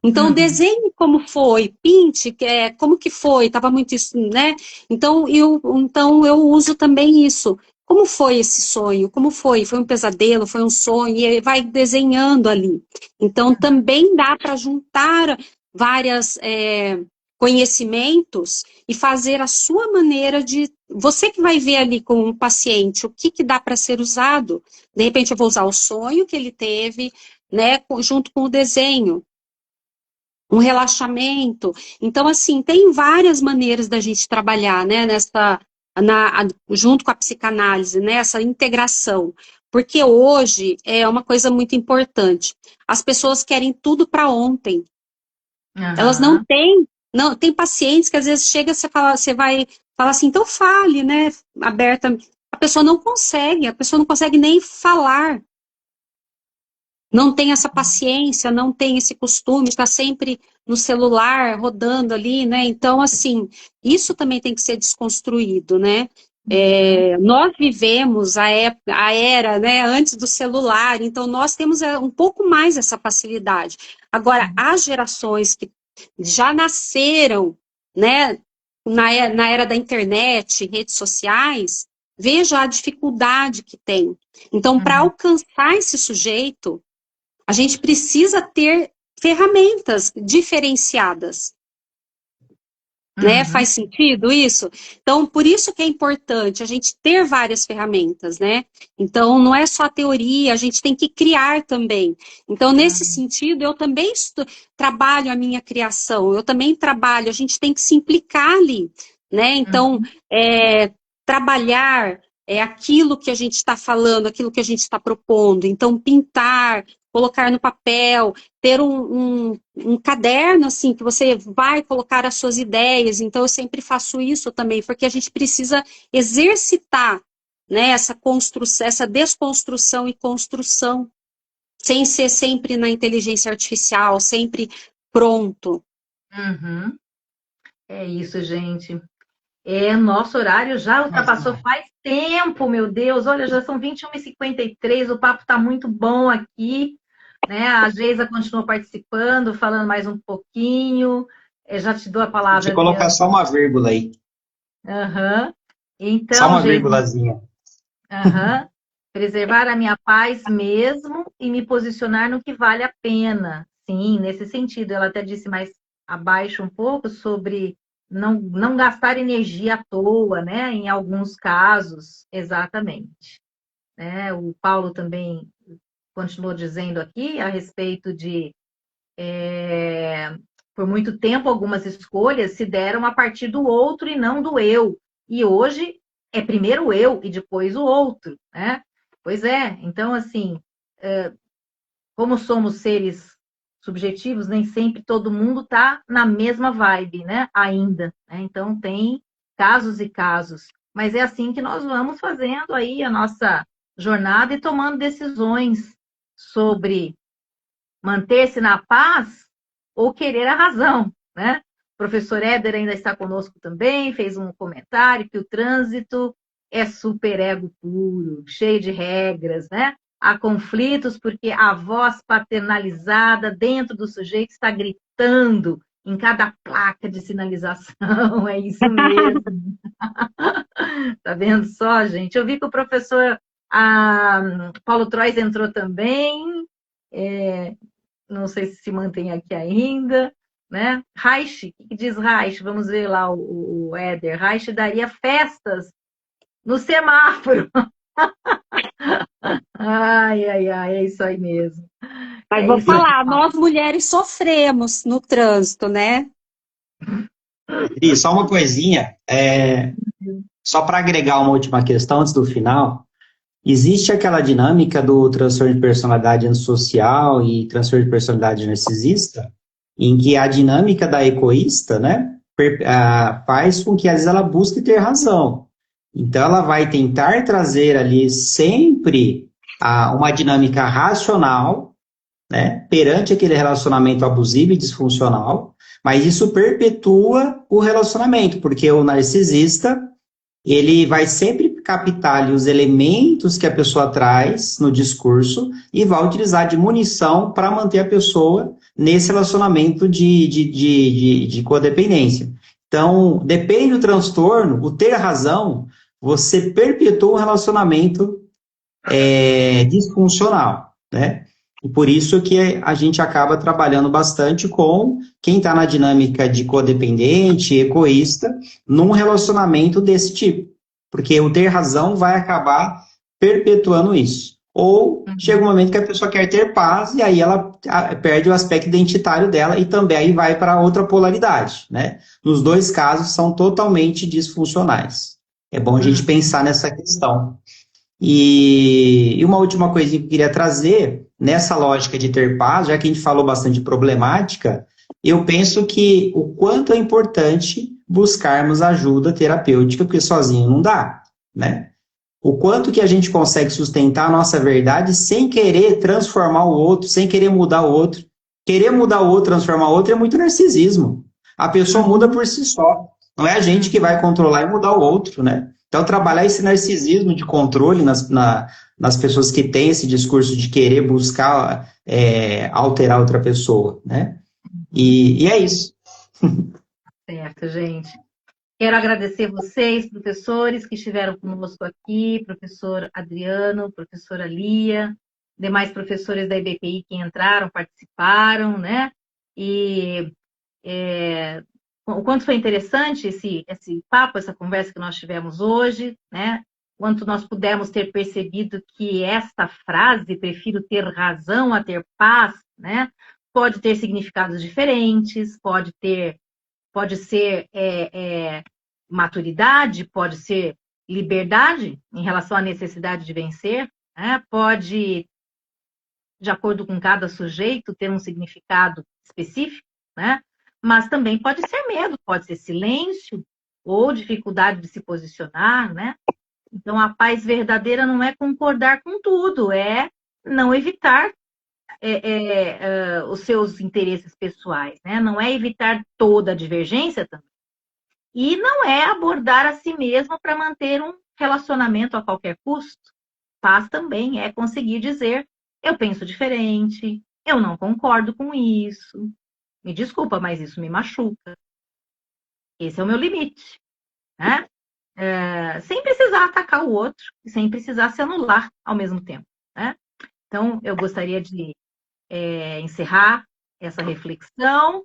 Então, desenhe como foi, pinte, como que foi, estava muito isso, né? Então eu uso também isso. Como foi esse sonho? Como foi? Foi um pesadelo? Foi um sonho? E ele vai desenhando ali. Então, também dá para juntar vários conhecimentos e fazer a sua maneira de... Você que vai ver ali com o paciente o que dá para ser usado. De repente, eu vou usar o sonho que ele teve, né, junto com o desenho. Um relaxamento. Então, assim, tem várias maneiras da gente trabalhar, né, junto com a psicanálise, né, essa integração. Porque hoje é uma coisa muito importante. As pessoas querem tudo para ontem. Elas não têm, tem pacientes que às vezes chega, você vai falar assim, então fale, né, aberta. A pessoa não consegue nem falar. Não tem essa paciência, não tem esse costume, está sempre no celular, rodando ali, né? Então, assim, isso também tem que ser desconstruído, né? Nós vivemos a era, né, antes do celular, então nós temos um pouco mais essa facilidade. Agora, as gerações que já nasceram, né, na era da internet, redes sociais, veja a dificuldade que tem. Então, para alcançar esse sujeito, a gente precisa ter ferramentas diferenciadas. Né? Faz sentido isso? Então, por isso que é importante a gente ter várias ferramentas, né? Então, não é só a teoria, a gente tem que criar também. Então, nesse sentido, eu também trabalho a minha criação, eu também trabalho, a gente tem que se implicar ali, né? Então, trabalhar aquilo que a gente está falando, aquilo que a gente está propondo. Então, pintar, colocar no papel, ter um caderno, assim, que você vai colocar as suas ideias. Então, eu sempre faço isso também, porque a gente precisa exercitar, né, essa desconstrução e construção, sem ser sempre na inteligência artificial, sempre pronto. É isso, gente. Nosso horário já ultrapassou faz tempo, meu Deus. Olha, já são 21h53, o papo está muito bom aqui, né? A Geisa continuou participando, falando mais um pouquinho. Já te dou a palavra. Deixa eu colocar só uma vírgula aí. Então, só uma vírgulazinha. Preservar a minha paz mesmo e me posicionar no que vale a pena. Sim, nesse sentido. Ela até disse mais abaixo um pouco sobre não gastar energia à toa, né? Em alguns casos, exatamente. O Paulo também continuou dizendo aqui a respeito de, por muito tempo, algumas escolhas se deram a partir do outro e não do eu. E hoje é primeiro o eu e depois o outro, né? Pois é, então, assim, como somos seres subjetivos, nem sempre todo mundo está na mesma vibe, né? Ainda. Né? Então, tem casos e casos. Mas é assim que nós vamos fazendo aí a nossa jornada e tomando decisões sobre manter-se na paz ou querer a razão, né? O professor Éder ainda está conosco também, fez um comentário que o trânsito é superego puro, cheio de regras, né? Há conflitos porque a voz paternalizada dentro do sujeito está gritando em cada placa de sinalização. É isso mesmo. Tá vendo só, gente? Eu vi que o professor Paulo Trois entrou também. Não sei se mantém aqui ainda. Né? Reich, o que diz Reich? Vamos ver lá o Éder. Reich daria festas no semáforo. Ai, é isso aí mesmo. Mas vou falar, nós mulheres sofremos no trânsito, né? E só uma coisinha, só para agregar uma última questão antes do final, existe aquela dinâmica do transtorno de personalidade antissocial e transtorno de personalidade narcisista, em que a dinâmica da egoísta, né, faz com que às vezes ela busque ter razão. Então, ela vai tentar trazer ali sempre uma dinâmica racional né, perante aquele relacionamento abusivo e disfuncional, mas isso perpetua o relacionamento, porque o narcisista, ele vai sempre captar ali os elementos que a pessoa traz no discurso e vai utilizar de munição para manter a pessoa nesse relacionamento de codependência. Então, depende do transtorno, o ter razão, você perpetua um relacionamento disfuncional, né? E por isso que a gente acaba trabalhando bastante com quem está na dinâmica de codependente, egoísta, num relacionamento desse tipo. Porque o ter razão vai acabar perpetuando isso. Ou chega um momento que a pessoa quer ter paz e aí ela perde o aspecto identitário dela e também aí vai para outra polaridade, né? Nos dois casos são totalmente disfuncionais. É bom a gente pensar nessa questão. E uma última coisinha que eu queria trazer, nessa lógica de ter paz, já que a gente falou bastante de problemática, eu penso que o quanto é importante buscarmos ajuda terapêutica, porque sozinho não dá, né? O quanto que a gente consegue sustentar a nossa verdade sem querer transformar o outro, sem querer mudar o outro. Querer mudar o outro, transformar o outro é muito narcisismo. A pessoa muda por si só. Não é a gente que vai controlar e mudar o outro, né? Então, trabalhar esse narcisismo de controle nas pessoas que têm esse discurso de querer buscar alterar outra pessoa, né? E é isso. Certo, gente. Quero agradecer vocês, professores, que estiveram conosco aqui, professor Adriano, professora Lia, demais professores da IBPI que entraram, participaram, né? E o quanto foi interessante esse papo, essa conversa que nós tivemos hoje, né? Quanto nós pudemos ter percebido que esta frase, prefiro ter razão a ter paz, né? Pode ter significados diferentes, pode ser maturidade, pode ser liberdade em relação à necessidade de vencer, né? Pode, de acordo com cada sujeito, ter um significado específico, né? Mas também pode ser medo, pode ser silêncio ou dificuldade de se posicionar, né? Então, a paz verdadeira não é concordar com tudo, é não evitar os seus interesses pessoais, né? Não é evitar toda a divergência também. E não é abordar a si mesmo para manter um relacionamento a qualquer custo. Paz também é conseguir dizer, eu penso diferente, eu não concordo com isso, me desculpa, mas isso me machuca. Esse é o meu limite, né? Sem precisar atacar o outro, sem precisar se anular ao mesmo tempo, né? Então, eu gostaria de encerrar essa reflexão.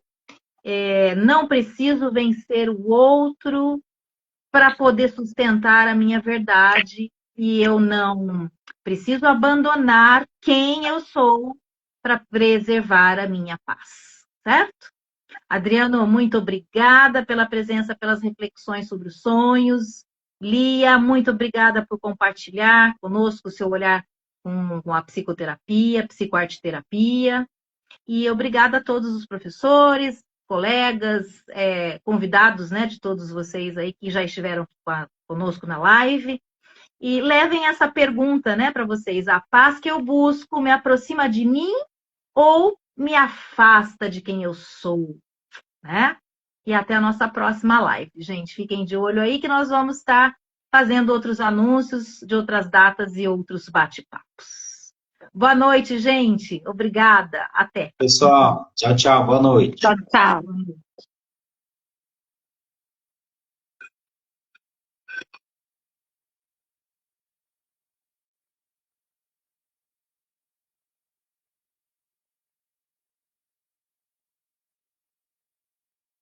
Não preciso vencer o outro para poder sustentar a minha verdade e eu não preciso abandonar quem eu sou para preservar a minha paz, certo? Adriano, muito obrigada pela presença, pelas reflexões sobre os sonhos. Lia, muito obrigada por compartilhar conosco o seu olhar com a psicoterapia, psicoarteterapia. E obrigada a todos os professores, colegas, convidados, né, de todos vocês aí que já estiveram conosco na live. E levem essa pergunta, né, para vocês. A paz que eu busco me aproxima de mim ou me afasta de quem eu sou, né? E até a nossa próxima live. Gente, fiquem de olho aí que nós vamos estar fazendo outros anúncios de outras datas e outros bate-papos. Boa noite, gente. Obrigada. Até. Pessoal, tchau, tchau. Boa noite. Tchau, tchau.